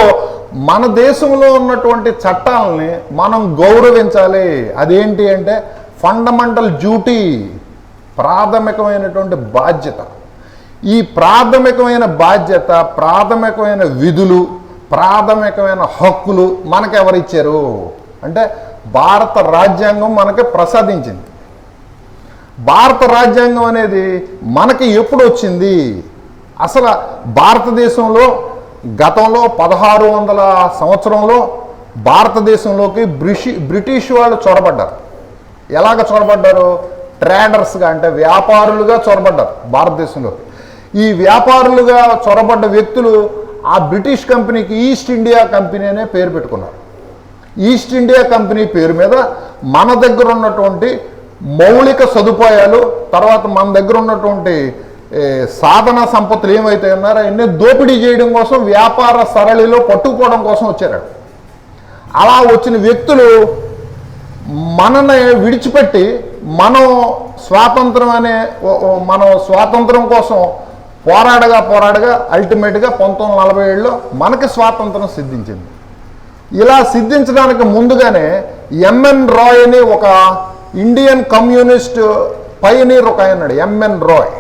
మన దేశంలో ఉన్నటువంటి చట్టాలని మనం గౌరవించాలి. అదేంటి అంటే ఫండమెంటల్ డ్యూటీ, ప్రాథమికమైనటువంటి బాధ్యత. ఈ ప్రాథమికమైన బాధ్యత, ప్రాథమికమైన విధులు, ప్రాథమికమైన హక్కులు మనకెవరిచ్చారు అంటే భారత రాజ్యాంగం మనకి ప్రసాదించింది. భారత రాజ్యాంగం అనేది మనకి ఎప్పుడు వచ్చింది? అసలు భారతదేశంలో గతంలో 1600 సంవత్సరంలో భారతదేశంలోకి బ్రిటిష్ వాళ్ళు చొరబడ్డారు. ఎలాగ చొరబడ్డారు? ట్రేడర్స్గా అంటే వ్యాపారులుగా చొరబడ్డారు భారతదేశంలోకి. ఈ వ్యాపారులుగా చొరబడ్డ వ్యక్తులు ఆ బ్రిటిష్ కంపెనీకి ఈస్ట్ ఇండియా కంపెనీ అనే పేరు పెట్టుకున్నారు. ఈస్ట్ ఇండియా కంపెనీ పేరు మీద మన దగ్గర ఉన్నటువంటి మౌలిక సదుపాయాలు, తర్వాత మన దగ్గర ఉన్నటువంటి సాధన సంపత్తులు ఏమైతే ఉన్నారో అవన్నీ దోపిడీ చేయడం కోసం, వ్యాపార సరళిలో పట్టుకుపోవడం కోసం వచ్చారు. అలా వచ్చిన వ్యక్తులు మనని విడిచిపెట్టి మనం స్వాతంత్రం కోసం పోరాడగా అల్టిమేట్గా 1947లో మనకి స్వాతంత్రం సిద్ధించింది. ఇలా సిద్ధించడానికి ముందుగానే ఎంఎన్ రాయ్ అని ఒక ఇండియన్ కమ్యూనిస్ట్ పయనీర్ ఒక ఆయన ఉన్నాడు, ఎంఎన్ రాయ్.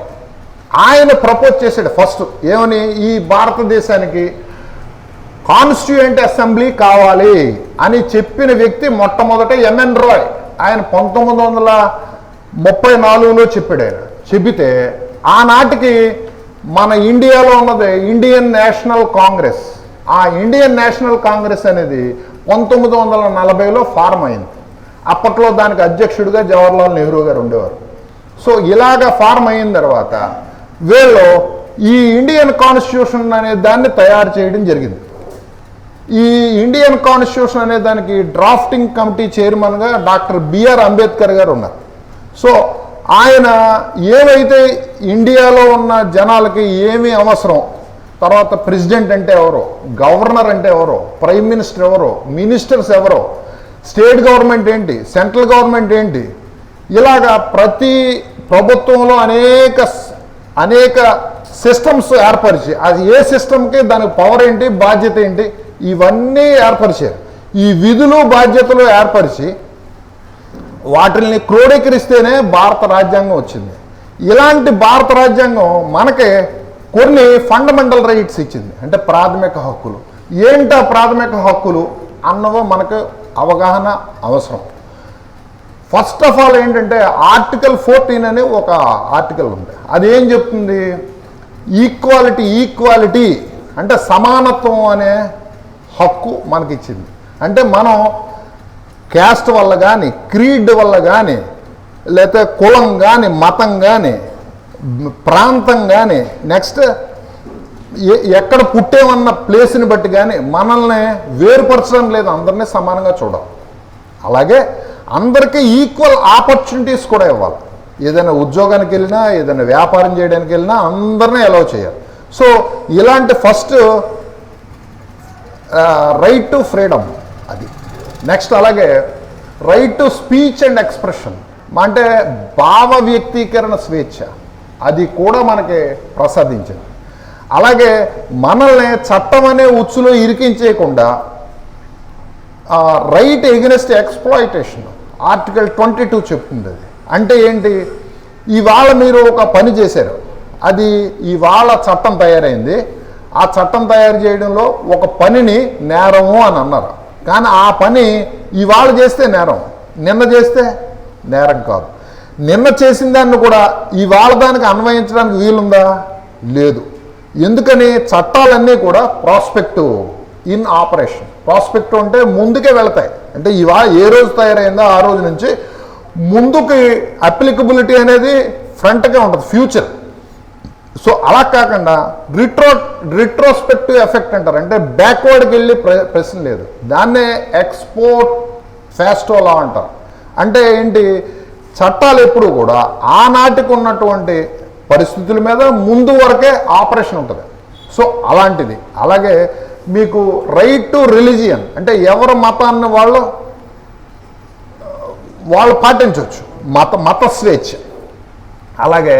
ఆయన ప్రపోజ్ చేశాడు ఫస్ట్ ఏమని, ఈ భారతదేశానికి కాన్స్టిట్యూయెంట్ అసెంబ్లీ కావాలి అని చెప్పిన వ్యక్తి మొట్టమొదట ఎంఎన్ రాయ్. ఆయన 1934లో చెప్పాడు. ఆయన చెబితే ఆనాటికి మన ఇండియాలో ఉన్నది ఇండియన్ నేషనల్ కాంగ్రెస్. ఆ ఇండియన్ నేషనల్ కాంగ్రెస్ అనేది 1940లో ఫార్మ్ అయింది. అప్పట్లో దానికి అధ్యక్షుడిగా జవహర్లాల్ నెహ్రూ గారు ఉండేవారు. సో ఇలాగ ఫార్మ్ అయిన తర్వాత వీళ్ళు ఈ ఇండియన్ కాన్స్టిట్యూషన్ అనే దాన్ని తయారు చేయడం జరిగింది. ఈ ఇండియన్ కాన్స్టిట్యూషన్ అనే దానికి డ్రాఫ్టింగ్ కమిటీ చైర్మన్గా డాక్టర్ బిఆర్ అంబేద్కర్ గారు ఉన్నారు. సో ఆయన ఏవైతే ఇండియాలో ఉన్న జనాలకి ఏమి అవసరం, తర్వాత ప్రెసిడెంట్ అంటే ఎవరో, గవర్నర్ అంటే ఎవరో, ప్రైమ్ మినిస్టర్ ఎవరో, మినిస్టర్స్ ఎవరో, స్టేట్ గవర్నమెంట్ ఏంటి, సెంట్రల్ గవర్నమెంట్ ఏంటి, ఇలాగా ప్రతి ప్రభుత్వంలో అనేక సిస్టమ్స్ ఏర్పరిచి అది ఏ సిస్టమ్కి దానికి పవర్ ఏంటి, బాధ్యత ఏంటి, ఇవన్నీ ఏర్పరిచారు. ఈ విధులు బాధ్యతలు ఏర్పరిచి వాటిల్ని క్రోడీకరిస్తేనే భారత రాజ్యాంగం వచ్చింది. ఇలాంటి భారత రాజ్యాంగం మనకి కొన్ని ఫండమెంటల్ రైట్స్ ఇచ్చింది, అంటే ప్రాథమిక హక్కులు. ఏంటా ప్రాథమిక హక్కులు అన్నవో మనకు అవగాహన అవసరం. ఫస్ట్ ఆఫ్ ఆల్ ఏంటంటే ఆర్టికల్ 14 అనే ఒక ఆర్టికల్ ఉంది. అది ఏం చెప్తుంది, ఈక్వాలిటీ అంటే సమానత్వం అనే హక్కు మనకిచ్చింది. అంటే మనం క్యాస్ట్ వల్ల కానీ, క్రీడ్ వల్ల కానీ, లేకపోతే కులం కానీ, మతం కానీ, ప్రాంతం కానీ, నెక్స్ట్ ఎక్కడ పుట్టేమన్న ప్లేస్ని బట్టి కానీ మనల్ని వేరుపరచడం లేదు, అందరినీ సమానంగా చూడాలి. అలాగే అందరికీ ఈక్వల్ ఆపర్చునిటీస్ కూడా ఇవ్వాలి. ఏదైనా ఉద్యోగానికి వెళ్ళినా, ఏదైనా వ్యాపారం చేయడానికి వెళ్ళినా అందరినీ అలౌ చేయాలి. సో ఇలాంటి ఫస్ట్ రైట్ టు ఫ్రీడమ్ అది. నెక్స్ట్ అలాగే right to speech and expression అంటే భావ వ్యక్తీకరణ స్వేచ్ఛ, అది కూడా మనకి ప్రసాదించింది. అలాగే మనల్ని చట్టం అనే ఉచ్చులో ఇరికించేయకుండా రైట్ ఎగెన్స్ట్ ఎక్స్ప్లాయిటేషన్ ఆర్టికల్ 22 చెప్తుంది. అది అంటే ఏంటి, ఇవాళ మీరు ఒక పని చేశారు, అది ఇవాళ చట్టం తయారైంది, ఆ చట్టం తయారు చేయడంలో ఒక పనిని నేరము అని అన్నారు. కానీ ఆ పని ఇవాళ చేస్తే నేరం, నిన్న చేస్తే నేరం కాదు. నిన్న చేసిన దాన్ని కూడా ఇవాళ దానికి అన్వయించడానికి వీలుందా, లేదు. ఎందుకని, చట్టాలన్నీ కూడా ప్రాస్పెక్టివ్ ఇన్ ఆపరేషన్. ప్రాస్పెక్టివ్ అంటే ముందుకే వెళతాయి, అంటే ఇవాళ ఏ రోజు తయారైందో ఆ రోజు నుంచి ముందుకి అప్లికబిలిటీ అనేది ఫ్రంట్గా ఉంటుంది, ఫ్యూచర్. సో అలా కాకుండా రిట్రోస్పెక్టివ్ ఎఫెక్ట్ అంటారు, అంటే బ్యాక్వర్డ్కి వెళ్ళి ప్రశ్న లేదు. దాన్నే ఎక్స్పోర్ట్ ఫాస్టో లా అంటారు. అంటే ఏంటి, చట్టాలు ఎప్పుడు కూడా ఆనాటికి ఉన్నటువంటి పరిస్థితుల మీద ముందు వరకే ఆపరేషన్ ఉంటుంది. సో అలాంటిది. అలాగే మీకు రైట్ టు రిలీజియన్ అంటే ఎవరి మతాన్ని వాళ్ళు పాటించవచ్చు, మత స్వేచ్ఛ. అలాగే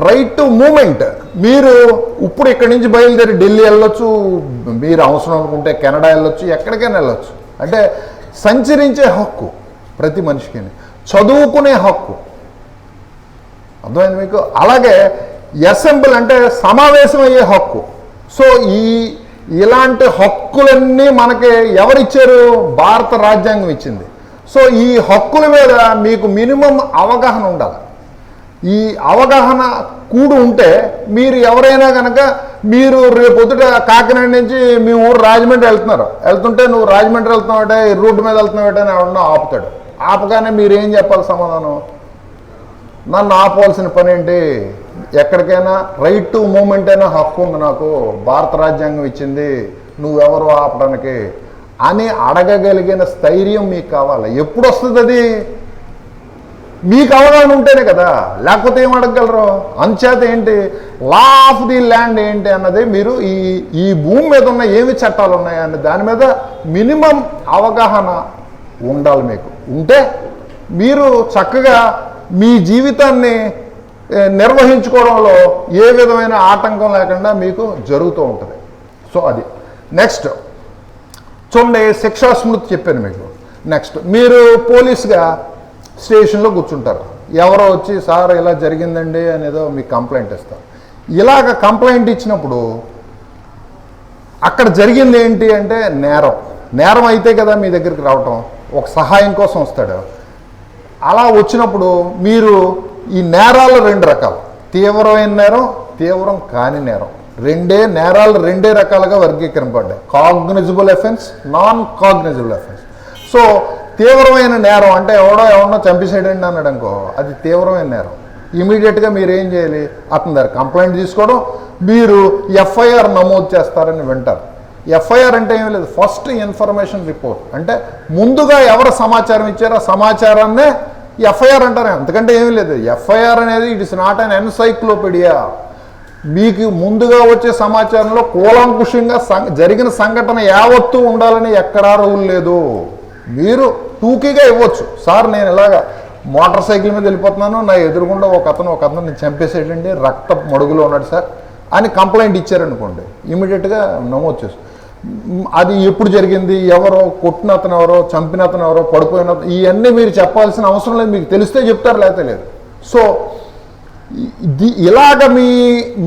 రైట్ టు మూమెంట్, మీరు ఇప్పుడు ఇక్కడి నుంచి బయలుదేరి ఢిల్లీ వెళ్ళొచ్చు, మీరు అవసరం అనుకుంటే కెనడా వెళ్ళొచ్చు, ఎక్కడికైనా వెళ్ళొచ్చు. అంటే సంచరించే హక్కు ప్రతి మనిషికి, చదువుకునే హక్కు, అర్థమైంది మీకు. అలాగే అసెంబ్లీ అంటే సమావేశం అయ్యే హక్కు. సో ఇలాంటి హక్కులన్నీ మనకి ఎవరిచ్చారు, భారత రాజ్యాంగం ఇచ్చింది. సో ఈ హక్కుల మీద మీకు మినిమం అవగాహన ఉండాలి. ఈ అవగాహన కూడు ఉంటే మీరు ఎవరైనా కనుక, మీరు రేపొద్దుట కాకినాడ నుంచి మీ ఊరు రాజమండ్రి వెళ్తుంటే నువ్వు రాజమండ్రి వెళ్తున్నావుటే, రోడ్డు మీద వెళ్తున్నావుటే అని ఎవరన్నా ఆపుతాడు. ఆపగానే మీరు ఏం చెప్పాలి సమాధానం, నన్ను ఆపవలసిన పని ఏంటి? ఎక్కడికైనా రైట్ టు మూమెంట్ అయినా హక్కు ఉంది నాకు, భారత రాజ్యాంగం ఇచ్చింది, నువ్వెవరు ఆపడానికి అని అడగగలిగిన స్థైర్యం మీకు కావాలి. ఎప్పుడు వస్తుంది అది? మీకు అవగాహన ఉంటేనే కదా, లేకపోతే ఏం అడగగలరు? అంచేత ఏంటి లా ఆఫ్ ది ల్యాండ్ ఏంటి అన్నది మీరు ఈ భూమి మీద ఉన్న ఏమి చట్టాలు ఉన్నాయని దాని మీద మినిమం అవగాహన ఉండాలి. మీకు ఉంటే మీరు చక్కగా మీ జీవితాన్ని నిర్వహించుకోవడంలో ఏ విధమైన ఆటంకం లేకుండా మీకు జరుగుతూ ఉంటుంది. సో అది నెక్స్ట్ చూడండి, శిక్షా స్మృతి చెప్పాను మీకు. నెక్స్ట్ మీరు పోలీస్గా స్టేషన్లో కూర్చుంటారు, ఎవరో వచ్చి సార్ ఇలా జరిగిందండి అనేదో మీకు కంప్లైంట్ ఇస్తారు. ఇలాగ కంప్లైంట్ ఇచ్చినప్పుడు అక్కడ జరిగింది ఏంటి అంటే నేరం అయితే కదా మీ దగ్గరికి రావటం, ఒక సహాయం కోసం వస్తాడు. అలా వచ్చినప్పుడు మీరు ఈ నేరాలు 2 రకాలు, తీవ్రమైన నేరం, తీవ్రం కాని నేరం, నేరాలు రెండే రకాలుగా వర్గీకరింపబడ్డాయి. Cognizable offence, non cognizable offence. So తీవ్రమైన నేరం అంటే ఎవడో చంపేసేయండి అన్నాడు అనుకో, అది తీవ్రమైన నేరం. ఇమీడియట్గా మీరు ఏం చేయాలి? అతని దగ్గర కంప్లైంట్ తీసుకోవడం, మీరు ఎఫ్ఐఆర్ నమోదు చేస్తారని వింటారు. ఎఫ్ఐఆర్ అంటే ఏమీ లేదు, ఫస్ట్ ఇన్ఫర్మేషన్ రిపోర్ట్. అంటే ముందుగా ఎవరు సమాచారం ఇచ్చారో ఆ సమాచారాన్నే ఎఫ్ఐఆర్ అంటారు, అంతకంటే ఏమీ లేదు. ఎఫ్ఐఆర్ అనేది it is not an encyclopaedia. మీకు ముందుగా వచ్చే సమాచారంలో కూలంకుషంగా జరిగిన సంఘటన యావత్తు ఉండాలని ఎక్కడా రూల్ లేదు. మీరు టూకీగా ఇవ్వచ్చు, సార్ నేను ఇలాగా మోటార్ సైకిల్ మీద వెళ్ళిపోతున్నాను, నా ఎదురుగుండా ఒక అతను నేను చంపేసేటండి, రక్త మడుగులో ఉన్నాడు సార్ అని కంప్లైంట్ ఇచ్చారనుకోండి, ఇమీడియట్గా నమోదు చేసు. అది ఎప్పుడు జరిగింది, ఎవరో కొట్టిన అతను ఎవరో, చంపిన అతను ఎవరో, పడిపోయిన ఇవన్నీ మీరు చెప్పాల్సిన అవసరం లేదు, మీకు తెలిస్తే చెప్తారు, లేకపోతే లేదు. సో ఇలాగ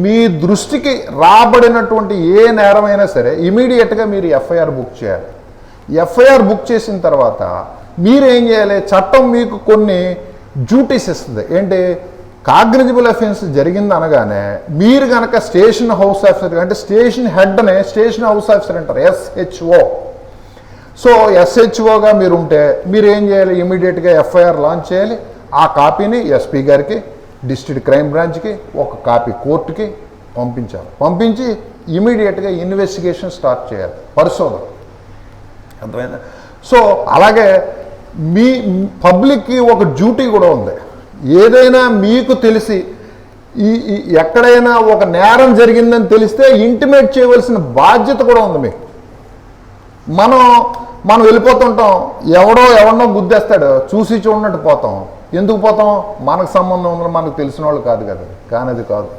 మీ దృష్టికి రాబడినటువంటి ఏ నేరమైనా సరే ఇమీడియట్గా మీరు ఎఫ్ఐఆర్ బుక్ చేయాలి. ఎఫ్ఐఆర్ బుక్ చేసిన తర్వాత మీరేం చేయాలి? చట్టం మీకు కొన్ని డ్యూటీస్ ఇస్తుంది. ఏంటి? కాగ్నిజబుల్ అఫెన్స్ జరిగింది అనగానే మీరు కనుక స్టేషన్ హౌస్ ఆఫీసర్ అంటే స్టేషన్ హెడ్నే స్టేషన్ హౌస్ ఆఫీసర్ అంటారు, SHO. సో SHOగా మీరు ఉంటే మీరు ఏం చేయాలి? ఇమీడియట్గా ఎఫ్ఐఆర్ లాంచ్ చేయాలి. ఆ కాపీని SP గారికి, డిస్ట్రిక్ట్ క్రైమ్ బ్రాంచ్కి, ఒక కాపీ కోర్టుకి పంపించాలి. పంపించి ఇమీడియట్గా ఇన్వెస్టిగేషన్ స్టార్ట్ చేయాలి, పరిశోధన. అర్థమైందా? సో అలాగే మీ పబ్లిక్కి ఒక డ్యూటీ కూడా ఉంది. ఏదైనా మీకు తెలిసి ఎక్కడైనా ఒక నేరం జరిగిందని తెలిస్తే ఇంటిమేట్ చేయవలసిన బాధ్యత కూడా ఉంది మీకు. మనం వెళ్ళిపోతుంటాం, ఎవరినో గుద్దేస్తాడు, చూసి చూడనట్టు పోతాం. ఎందుకు పోతాం? మనకు సంబంధం ఉందని మనకు తెలిసిన వాళ్ళు కాదు కదా. కానీ అది కాదు,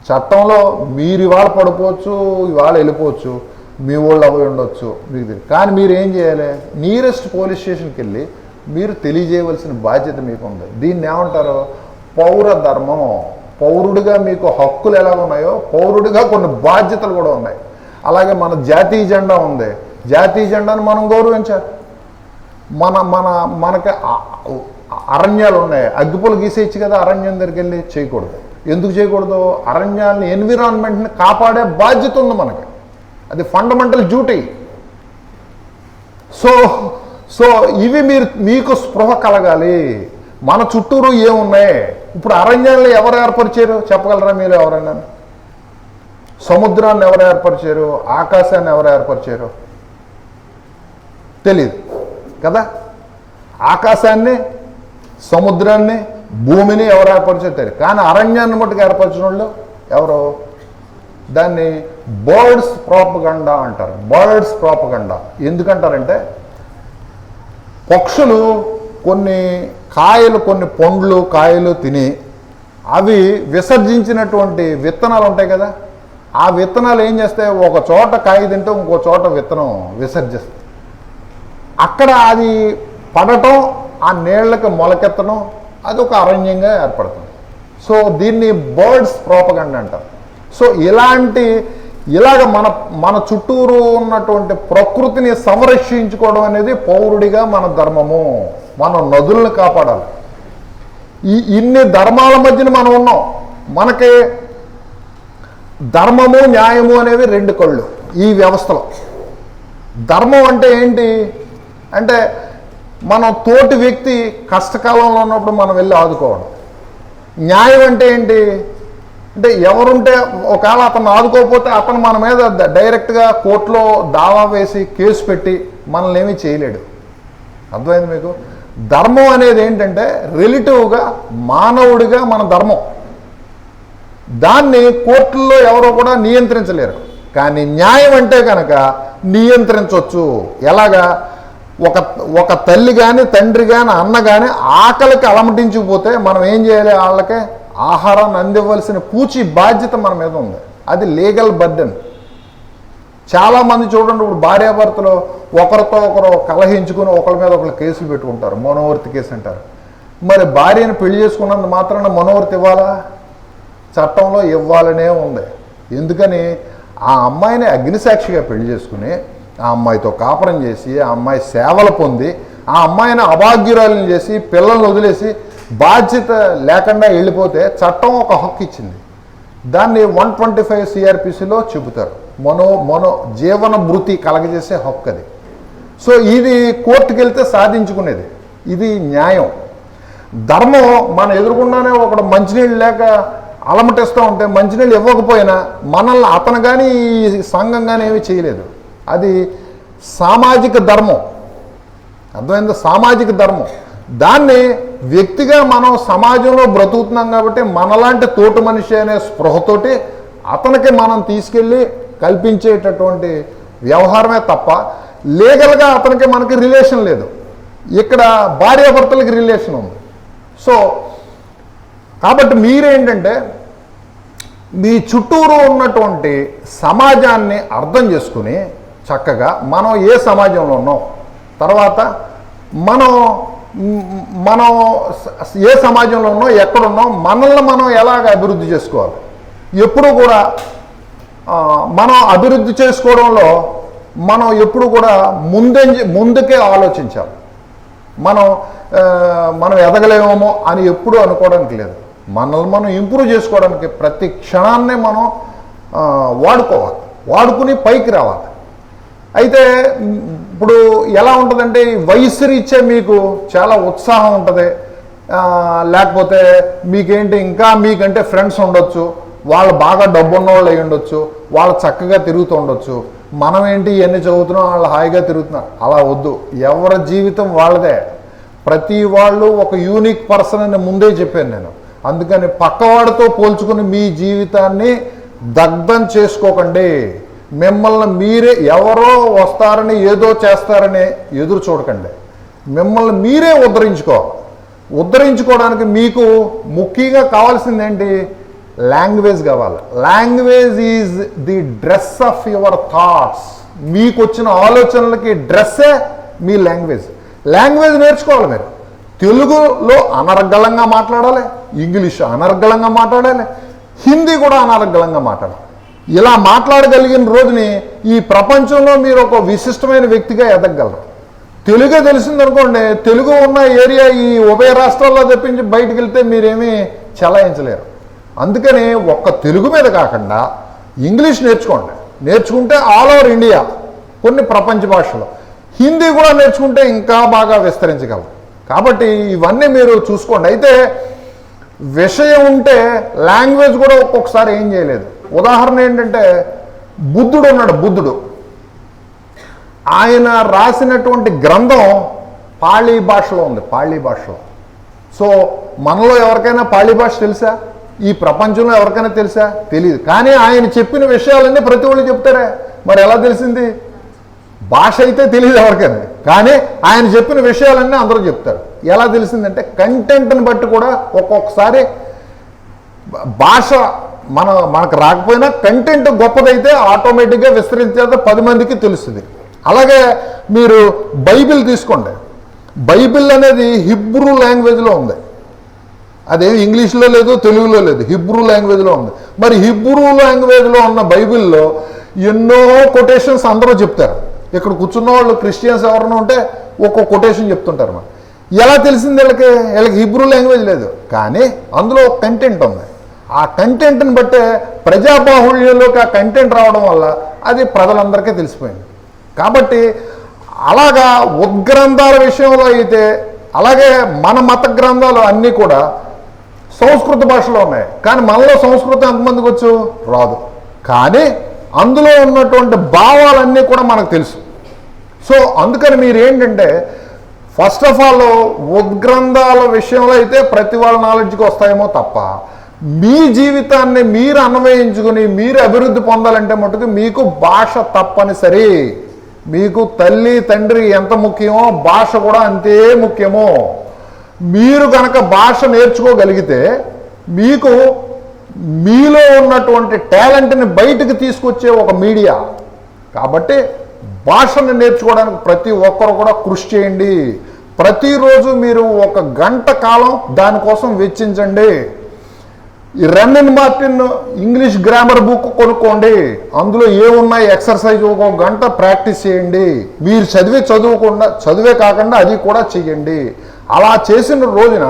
చట్టంలో మీరు ఇవాళ పడిపోవచ్చు, ఇవాళ వెళ్ళిపోవచ్చు, మీ వాళ్ళు అవి ఉండొచ్చు, మీకు తెలియదు. కానీ మీరు ఏం చేయాలి? నియరెస్ట్ పోలీస్ స్టేషన్కి వెళ్ళి మీరు తెలియజేయవలసిన బాధ్యత మీకు ఉంది. దీన్ని ఏమంటారు? పౌర ధర్మం. పౌరుడిగా మీకు హక్కులు ఎలా ఉన్నాయో పౌరుడిగా కొన్ని బాధ్యతలు కూడా ఉన్నాయి. అలాగే మన జాతీయ జెండా ఉంది, జాతీయ జెండాను మనం గౌరవించాలి. మనకి అరణ్యాలు ఉన్నాయి, అగ్గిపులు గీసేయచ్చు కదా, అరణ్యం దగ్గరికి వెళ్ళి చేయకూడదు. ఎందుకు చేయకూడదు? అరణ్యాలని, ఎన్విరాన్మెంట్ని కాపాడే బాధ్యత ఉంది మనకి, అది ఫండమెంటల్ డ్యూటీ. సో ఇవి మీకు స్పృహ కలగాలి. మన చుట్టూరు ఏమున్నాయి? ఇప్పుడు అరణ్యాలను ఎవరు ఏర్పరిచారు చెప్పగలరా మీరు? ఎవరైనా? సముద్రాన్ని ఎవరు ఏర్పరిచారు? ఆకాశాన్ని ఎవరు ఏర్పరిచారు? తెలీదు కదా. ఆకాశాన్ని, సముద్రాన్ని, భూమిని ఎవరు ఏర్పరిచారు తెలియదు. కానీ అరణ్యాన్ని మట్టుకు ఏర్పరిచిన వాళ్ళు ఎవరు? దాన్ని బర్డ్స్ ప్రాపగండా అంటారు. బర్డ్స్ ప్రాపగండా ఎందుకంటారంటే, పక్షులు కొన్ని పండ్లు కాయలు తిని అవి విసర్జించినటువంటి విత్తనాలు ఉంటాయి కదా, ఆ విత్తనాలు ఏం చేస్తాయి? ఒక చోట కాయ తింటే ఇంకో చోట విత్తనం విసర్జిస్తాయి. అక్కడ అది పడటం, ఆ నీళ్లకు మొలకెత్తడం, అది ఒక అరణ్యంగా ఏర్పడుతుంది. సో దీన్ని బర్డ్స్ ప్రాపగండా అంటారు. సో ఇలాగ మన చుట్టూరు ఉన్నటువంటి ప్రకృతిని సంరక్షించుకోవడం అనేది పౌరుడిగా మన ధర్మము. మనం నదులను కాపాడాలి. ఇన్ని ధర్మాల మధ్యన మనం ఉన్నాం. మనకి ధర్మము న్యాయము అనేవి 2 కళ్ళు ఈ వ్యవస్థలో. ధర్మం అంటే ఏంటి అంటే, మనం తోటి వ్యక్తి కష్టకాలంలో ఉన్నప్పుడు మనం వెళ్ళి ఆదుకోవడం. న్యాయం అంటే ఏంటి అంటే ఎవరుంటే ఒకవేళ అతను ఆదుకోకపోతే అతను మన మీద డైరెక్ట్గా కోర్టులో దావా వేసి కేసు పెట్టి మనల్ని ఏమీ చేయలేడు. అర్థమైంది మీకు? ధర్మం అనేది ఏంటంటే రిలేటివ్గా మానవుడిగా మన ధర్మం, దాన్ని కోర్టుల్లో ఎవరో కూడా నియంత్రించలేరు. కానీ న్యాయం అంటే కనుక నియంత్రించవచ్చు. ఎలాగా? ఒక తల్లి కానీ తండ్రి కానీ అన్న కానీ ఆకలికి అలమటించిపోతే మనం ఏం చేయాలి? వాళ్ళకే ఆహారాన్ని అందివ్వాల్సిన పూచి బాధ్యత మన మీద ఉంది. అది లీగల్ బర్డెన్. చాలామంది చూడండి, ఇప్పుడు భార్యాభర్తలు ఒకరితో ఒకరు కలహించుకుని ఒకరి మీద ఒకరు కేసులు పెట్టుకుంటారు, మనోవర్తి కేసు అంటారు. మరి భార్యను పెళ్లి చేసుకున్నంత మాత్రాన మనోవర్తి ఇవ్వాలా? చట్టంలో ఇవ్వాలనే ఉంది. ఎందుకని? ఆ అమ్మాయిని అగ్నిసాక్షిగా పెళ్లి చేసుకుని ఆ అమ్మాయితో కాపురం చేసి ఆ అమ్మాయి సేవలు పొంది ఆ అమ్మాయిని అభాగ్యురాలను చేసి పిల్లల్ని వదిలేసి బాధ్యత లేకుండా వెళ్ళిపోతే చట్టం ఒక హక్కు ఇచ్చింది. దాన్ని 125 CRPCలో చెబుతారు. జీవన భృతి కలగజేసే హక్కు అది. సో ఇది కోర్టుకు వెళ్తే సాధించుకునేది. ఇది న్యాయం. ధర్మం మన ఎదురుకుండానే ఒకడు మంచినీళ్ళు లేక అలమటిస్తూ ఉంటే మంచినీళ్ళు ఇవ్వకపోయినా మనల్ని అతను కానీ ఈ సంఘం కానీ ఏమీ చేయలేదు. అది సామాజిక ధర్మం. అర్థమైంది? సామాజిక ధర్మం. దాన్ని వ్యక్తిగా మనం సమాజంలో బ్రతుకుతున్నాం కాబట్టి మనలాంటి తోటి మనిషి అనే స్పృహతోటి అతనికి మనం తీసుకెళ్ళి కల్పించేటటువంటి వ్యవహారమే తప్ప లీగల్గా అతనికి మనకి రిలేషన్ లేదు. ఇక్కడ భార్యాభర్తలకి రిలేషన్ ఉంది. సో కాబట్టి మీరేంటంటే మీ చుట్టూరు ఉన్నటువంటి సమాజాన్ని అర్థం చేసుకుని చక్కగా మనం ఏ సమాజంలో ఉన్నాం, తర్వాత మనం ఏ సమాజంలో ఉన్నాం, ఎక్కడున్నాం, మనల్ని మనం ఎలాగ అభివృద్ధి చేసుకోవాలి. ఎప్పుడు కూడా మనం అభివృద్ధి చేసుకోవడంలో మనం ఎప్పుడు కూడా ముందుకే ఆలోచించాలి. మనం ఎదగలేమో అని ఎప్పుడూ అనుకోవడానికి లేదు. మనల్ని మనం ఇంప్రూవ్ చేసుకోవడానికి ప్రతి క్షణాన్నే మనం వాడుకుని పైకి రావాలి. అయితే ఇప్పుడు ఎలా ఉంటుందంటే వయసు రీత్యా మీకు చాలా ఉత్సాహం ఉంటుంది, లేకపోతే మీకేంటి ఇంకా మీకంటే ఫ్రెండ్స్ ఉండొచ్చు, వాళ్ళు బాగా డబ్బు ఉన్న వాళ్ళు అయి ఉండొచ్చు, వాళ్ళు చక్కగా తిరుగుతూ ఉండొచ్చు. మనం ఏంటి ఇవన్నీ చదువుతున్నాం, వాళ్ళు హాయిగా తిరుగుతున్నారు. అలా వద్దు. ఎవరి జీవితం వాళ్ళదే. ప్రతి వాళ్ళు ఒక యూనిక్ పర్సన్ అని ముందే చెప్పాను నేను. అందుకని పక్కవాడితో పోల్చుకుని మీ జీవితాన్ని దగ్ధం చేసుకోకండి. మిమ్మల్ని మీరే ఎవరో వస్తారని ఏదో చేస్తారని ఎదురు చూడకండి. మిమ్మల్ని మీరే ఉద్ధరించుకోవడానికి మీకు ముఖ్యంగా కావాల్సింది ఏంటి? లాంగ్వేజ్ కావాలి. Language is the dress of your thoughts. మీకు వచ్చిన ఆలోచనలకి డ్రెస్సే మీ లాంగ్వేజ్. లాంగ్వేజ్ నేర్చుకోవాలి. మీరు తెలుగులో అనర్గళంగా మాట్లాడాలి, ఇంగ్లీష్ అనర్గళంగా మాట్లాడాలి, హిందీ కూడా అనర్గళంగా మాట్లాడాలి. ఇలా మాట్లాడగలిగిన రోజుని ఈ ప్రపంచంలో మీరు ఒక విశిష్టమైన వ్యక్తిగా ఎదగలరు. తెలుగే తెలిసిందనుకోండి, తెలుగు ఉన్న ఏరియా ఈ ఉభయ రాష్ట్రాల్లో తప్పించి బయటికి వెళ్తే మీరేమీ చెలాయించలేరు. అందుకని ఒక్క తెలుగు మీద కాకుండా ఇంగ్లీష్ నేర్చుకుంటే ఆల్ ఓవర్ ఇండియా కొన్ని ప్రపంచ భాషలు, హిందీ కూడా నేర్చుకుంటే ఇంకా బాగా విస్తరించగలరు. కాబట్టి ఇవన్నీ మీరు చూసుకోండి. అయితే విషయం ఉంటే లాంగ్వేజ్ కూడా ఒక్కొక్కసారి ఏం చేయలేదు. ఉదాహరణ ఏంటంటే బుద్ధుడు ఆయన రాసినటువంటి గ్రంథం పాళీ భాషలో ఉంది. సో మనలో ఎవరికైనా పాళీ భాష తెలుసా? ఈ ప్రపంచంలో ఎవరికైనా తెలుసా? తెలియదు. కానీ ఆయన చెప్పిన విషయాలన్నీ ప్రతి వాళ్ళు చెప్తారే. మరి ఎలా తెలిసింది? భాష అయితే తెలియదు ఎవరికైనా, కానీ ఆయన చెప్పిన విషయాలన్నీ అందరూ చెప్తారు. ఎలా తెలిసిందంటే కంటెంట్ని బట్టి కూడా ఒక్కొక్కసారి భాష మనకు రాకపోయినా కంటెంట్ గొప్పదైతే ఆటోమేటిక్గా విస్తరించేది 10 మందికి తెలుస్తుంది. అలాగే మీరు బైబిల్ తీసుకోండి. బైబిల్ అనేది హిబ్రూ లాంగ్వేజ్లో ఉంది. అదేమి ఇంగ్లీష్లో లేదు, తెలుగులో లేదు, హిబ్రూ లాంగ్వేజ్లో ఉంది. మరి హిబ్రూ లాంగ్వేజ్లో ఉన్న బైబిల్లో ఎన్నో కొటేషన్స్ అందరూ చెప్తారు. ఇక్కడ కూర్చున్న వాళ్ళు క్రిస్టియన్స్ ఎవరైనా ఉంటే ఒక్కో కొటేషన్ చెప్తుంటారు. మరి ఎలా తెలిసింది వీళ్ళకి హిబ్రూ లాంగ్వేజ్ లేదు, కానీ అందులో కంటెంట్ ఉంది. ఆ కంటెంట్ని బట్టే ప్రజాబాహుళ్యంలోకి ఆ కంటెంట్ రావడం వల్ల అది ప్రజలందరికీ తెలిసిపోయింది. కాబట్టి అలాగా ఉద్గ్రంథాల విషయంలో అయితే అలాగే మన మత గ్రంథాలు అన్నీ కూడా సంస్కృత భాషలో ఉన్నాయి. కానీ మనలో సంస్కృతం ఎంతమందికి వచ్చు? రాదు. కానీ అందులో ఉన్నటువంటి భావాలన్నీ కూడా మనకు తెలుసు. సో అందుకని మీరు ఏంటంటే ఫస్ట్ ఆఫ్ ఆల్ ఉద్గ్రంథాల విషయంలో అయితే ప్రతి వాళ్ళ నాలెడ్జ్కి వస్తాయేమో తప్ప మీ జీవితాన్ని మీరు అన్వయించుకుని మీరు అభివృద్ధి పొందాలంటే మటుకు మీకు భాష తప్పనిసరి. మీకు తల్లి తండ్రి ఎంత ముఖ్యమో భాష కూడా అంతే ముఖ్యమో. మీరు కనుక భాష నేర్చుకోగలిగితే మీకు మీలో ఉన్నటువంటి టాలెంట్ని బయటకు తీసుకొచ్చే ఒక మీడియా. కాబట్టి భాషను నేర్చుకోవడానికి ప్రతి ఒక్కరు కూడా కృషి చేయండి. ప్రతిరోజు మీరు 1 గంట కాలం దానికోసం వెచ్చించండి. ఈ రన్నన్ మార్టిన్ ఇంగ్లీష్ గ్రామర్ బుక్ కొనుక్కోండి. అందులో ఏమున్నాయి ఎక్సర్సైజ్ 1 గంట ప్రాక్టీస్ చేయండి. మీరు చదివే కాకుండా అది కూడా చెయ్యండి. అలా చేసిన రోజున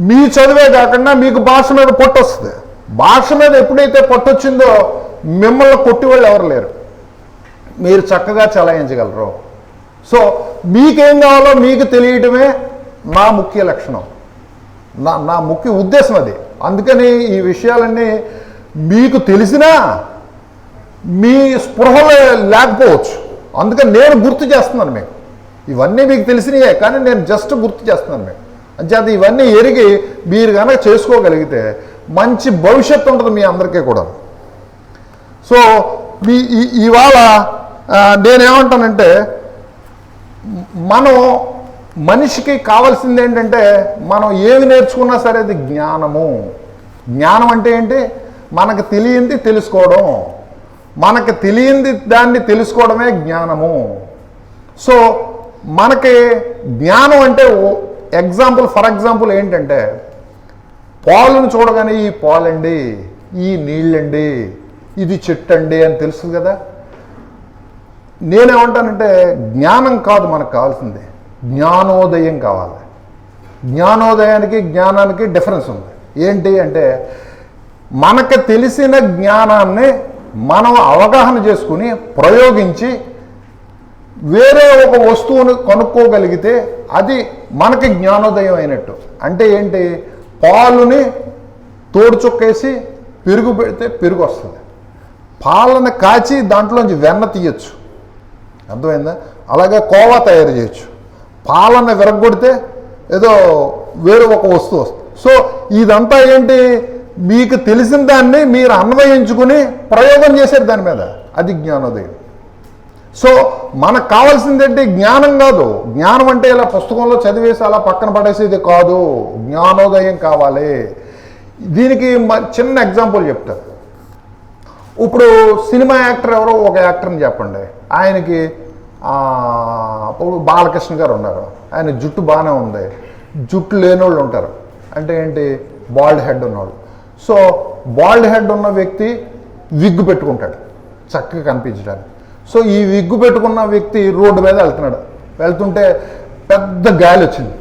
మీ చదివే కాకుండా మీకు భాష మీద పట్టు వస్తుంది. భాష మీద ఎప్పుడైతే పట్టు వచ్చిందో మిమ్మల్ని కొట్టివాళ్ళు ఎవరు లేరు. మీరు చక్కగా చలాయించగలరు. సో మీకేం కావాలో మీకు తెలియటమే నా ముఖ్య లక్షణం, నా ముఖ్య ఉద్దేశం అది. అందుకని ఈ విషయాలన్నీ మీకు తెలిసినా మీ స్పృహలో లేకపోవచ్చు. అందుకని నేను గుర్తు చేస్తున్నాను మీకు. ఇవన్నీ మీకు తెలిసినయే కానీ నేను జస్ట్ గుర్తు చేస్తున్నాను మీకు. అంచేత ఇవన్నీ ఎరిగి మీరు కనుక చేసుకోగలిగితే మంచి భవిష్యత్తు ఉంటుంది మీ అందరికీ కూడా. సో ఇవాళ నేనేమంటానంటే మనం మనిషికి కావాల్సింది ఏంటంటే మనం ఏమి నేర్చుకున్నా సరే అది జ్ఞానము. జ్ఞానం అంటే ఏంటి? మనకు తెలియంది తెలుసుకోవడం. మనకు తెలియంది దాన్ని తెలుసుకోవడమే జ్ఞానము. సో మనకి జ్ఞానం అంటే ఫర్ ఎగ్జాంపుల్ ఏంటంటే పాలను చూడగానే ఈ పాలండి, ఈ నీళ్ళండి, ఇది చెట్టు అండి అని తెలుసు కదా. నేనేమంటానంటే జ్ఞానం కాదు మనకు కావాల్సింది, జ్ఞానోదయం కావాలి. జ్ఞానోదయానికి జ్ఞానానికి డిఫరెన్స్ ఉంది. ఏంటి అంటే మనకు తెలిసిన జ్ఞానాన్ని మనం అవగాహన చేసుకుని ప్రయోగించి వేరే ఒక వస్తువును కనుక్కోగలిగితే అది మనకి జ్ఞానోదయం అయినట్టు. అంటే ఏంటి? పాలుని తోడు చుక్కేసి పెరుగు పెడితే పెరుగు వస్తుంది. పాలను కాచి దాంట్లోంచి వెన్న తీయచ్చు, అర్థమైందా? అలాగే కోవా తయారు చేయొచ్చు. పాలను విరగొడితే ఏదో వేరే ఒక వస్తువు వస్తుంది. సో ఇదంతా ఏంటి? మీకు తెలిసిన దాన్ని మీరు అన్వయించుకుని ప్రయోగం చేశారు దాని మీద, అది జ్ఞానోదయం. సో మనకు కావాల్సింది ఏంటి? జ్ఞానం కాదు. జ్ఞానం అంటే ఇలా పుస్తకంలో చదివేసి అలా పక్కన పడేసేది కాదు, జ్ఞానోదయం కావాలి. దీనికి చిన్న ఎగ్జాంపుల్ చెప్తారు. ఇప్పుడు సినిమా యాక్టర్ ఎవరో ఒక యాక్టర్ని చెప్పండి. ఆయనకి ఇప్పుడు బాలకృష్ణ గారు ఉన్నారు, ఆయన జుట్టు బాగానే ఉంది. జుట్టు లేని వాళ్ళు ఉంటారు, అంటే ఏంటి? బాల్డ్ హెడ్ ఉన్నవాళ్ళు. సో బాల్డ్ హెడ్ ఉన్న వ్యక్తి విగ్గు పెట్టుకుంటాడు చక్కగా కనిపించడానికి. సో ఈ విగ్గు పెట్టుకున్న వ్యక్తి రోడ్డు మీద వెళ్తుంటే పెద్ద గాలి వచ్చింది.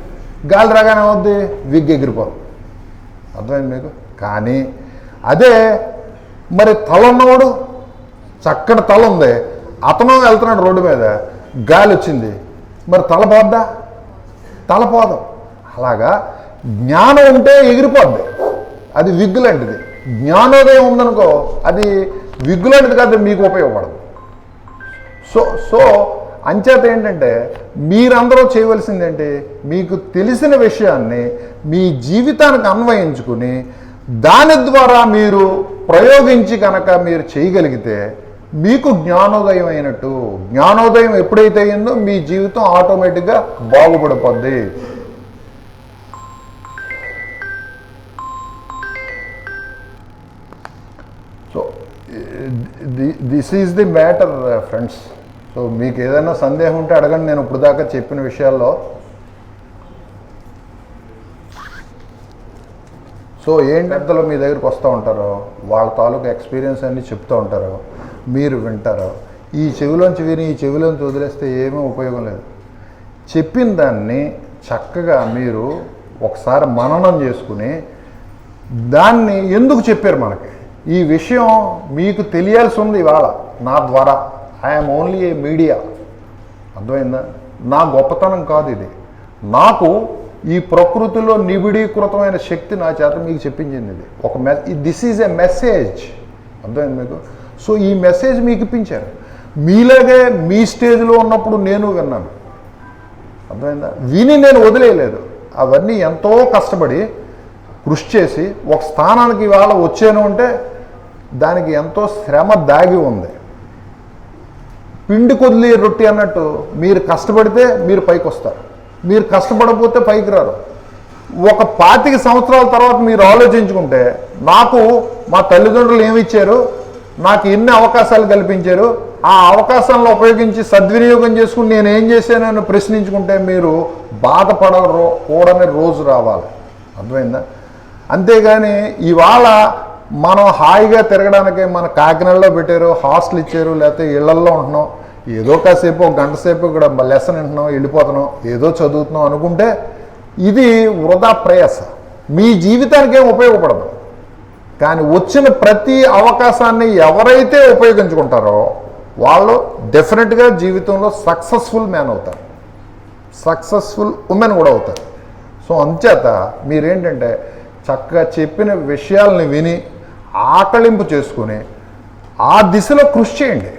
గాలి రాగానే అవుద్ది, విగ్గు ఎగిరిపోదు. అర్థమైంది మీకు? కానీ అదే మరి తల ఉన్నవాడు, చక్కటి తల ఉంది, అతను వెళ్తున్నాడు రోడ్డు మీద, గాలి వచ్చింది, మరి తల పోద్దా? తల పోదు. అలాగా జ్ఞానం ఉంటే ఎగిరిపోద్ది, అది విగ్గు లాంటిది. జ్ఞానోదయం ఉందనుకో, అది విగ్గు లాంటిది కాదు, మీకు ఉపయోగపడదు. సో అంచేత ఏంటంటే మీరందరూ చేయవలసింది ఏంటి? మీకు తెలిసిన విషయాన్ని మీ జీవితానికి అన్వయించుకుని దాని ద్వారా మీరు ప్రయోగించి కనుక మీరు చేయగలిగితే మీకు జ్ఞానోదయం అయినట్టు. జ్ఞానోదయం ఎప్పుడైతే అయిందో మీ జీవితం ఆటోమేటిక్గా బాగుపడిపోద్ది. So this is the matter friends. So మీకు ఏదైనా సందేహం ఉంటే అడగండి. నేను ఇప్పుడు దాకా చెప్పిన విషయాల్లో సో ఏంటంతలో మీ దగ్గరికి వస్తూ ఉంటారో వాళ్ళ తాలూకు ఎక్స్పీరియన్స్ అన్నీ చెప్తూ ఉంటారు, మీరు వింటారు. ఈ చెవిలోంచి విని ఈ చెవిలోంచి వదిలేస్తే ఏమీ ఉపయోగం లేదు. చెప్పిన దాన్ని చక్కగా మీరు ఒకసారి మననం చేసుకుని దాన్ని ఎందుకు చెప్పారు మనకి, ఈ విషయం మీకు తెలియాల్సి ఉంది ఇవాళ నా ద్వారా. ఐఎమ్ ఓన్లీ ఏ మీడియా, అర్థమైందా? నా గొప్పతనం కాదు ఇది. నాకు ఈ ప్రకృతిలో నిబిడీకృతమైన శక్తి నా చేత మీకు చెప్పించింది ఇది ఒక దిస్ ఈజ్ ఎ మెసేజ్, అర్థమైంది మీకు? సో ఈ మెసేజ్ మీకు ఇప్పించారు. మీలాగే మీ స్టేజ్లో ఉన్నప్పుడు నేను విన్నాను, అర్థమైందా? విని నేను వదిలేయలేదు. అవన్నీ ఎంతో కష్టపడి కృషి చేసి ఒక స్థానానికి ఇవాళ వచ్చాను అంటే దానికి ఎంతో శ్రమ దాగి ఉంది. పిండి కొద్ది రొట్టి అన్నట్టు మీరు కష్టపడితే మీరు పైకి వస్తారు, మీరు కష్టపడకపోతే పైకి రారు. ఒక 25 సంవత్సరాల తర్వాత మీరు ఆలోచించుకుంటే నాకు మా తల్లిదండ్రులు ఏమి ఇచ్చారు, నాకు ఎన్ని అవకాశాలు కల్పించారు, ఆ అవకాశాలను ఉపయోగించి సద్వినియోగం చేసుకుని నేను ఏం చేశానని ప్రశ్నించుకుంటే మీరు బాధపడకూడని రోజు రావాలి, అర్థమైందా? అంతేగాని ఇవాళ మనం హాయిగా తిరగడానికి మన కాకినాడలో పెట్టారు, హాస్టల్ ఇచ్చారు, లేకపోతే ఇళ్లల్లో ఉంటున్నాం, ఏదో కాసేపు ఒక గంట సేపు ఇక్కడ లెసన్ వింటున్నాం, వెళ్ళిపోతున్నాం, ఏదో చదువుతున్నాం అనుకుంటే ఇది వృధా ప్రయాస, మీ జీవితానికి ఏం ఉపయోగపడదు. కానీ వచ్చిన ప్రతి అవకాశాన్ని ఎవరైతే ఉపయోగించుకుంటారో వాళ్ళు డెఫినెట్గా జీవితంలో సక్సెస్ఫుల్ మ్యాన్ అవుతారు, సక్సెస్ఫుల్ ఉమెన్ కూడా అవుతారు. సో అంచేత మీరేంటంటే చక్కగా చెప్పిన విషయాలని విని ఆకళింపు చేసుకుని ఆ దిశలో కృషి చేయండి.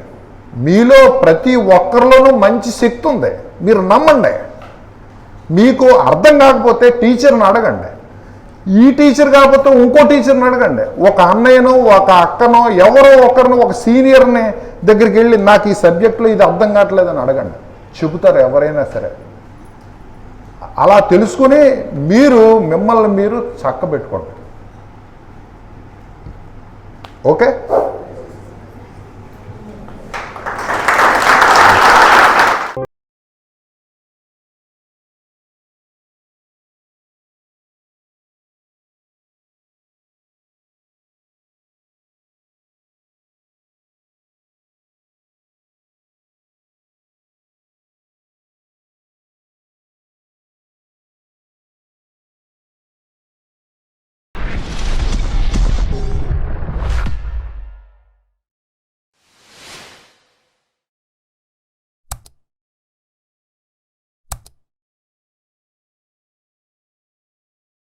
మీలో ప్రతి ఒక్కరిలోనూ మంచి శక్తి ఉంది, మీరు నమ్మండి. మీకు అర్థం కాకపోతే టీచర్ని అడగండి, ఈ టీచర్ కాకపోతే ఇంకో టీచర్ని అడగండి, ఒక అన్నయ్యనో ఒక అక్కనో ఎవరో ఒకరినో ఒక సీనియర్ని దగ్గరికి వెళ్ళి నాకు ఈ సబ్జెక్టులో ఇది అర్థం కావట్లేదని అడగండి, చెబుతారు ఎవరైనా సరే. అలా తెలుసుకుని మీరు మిమ్మల్ని మీరు చక్కబెట్టుకోండి. ఓకే.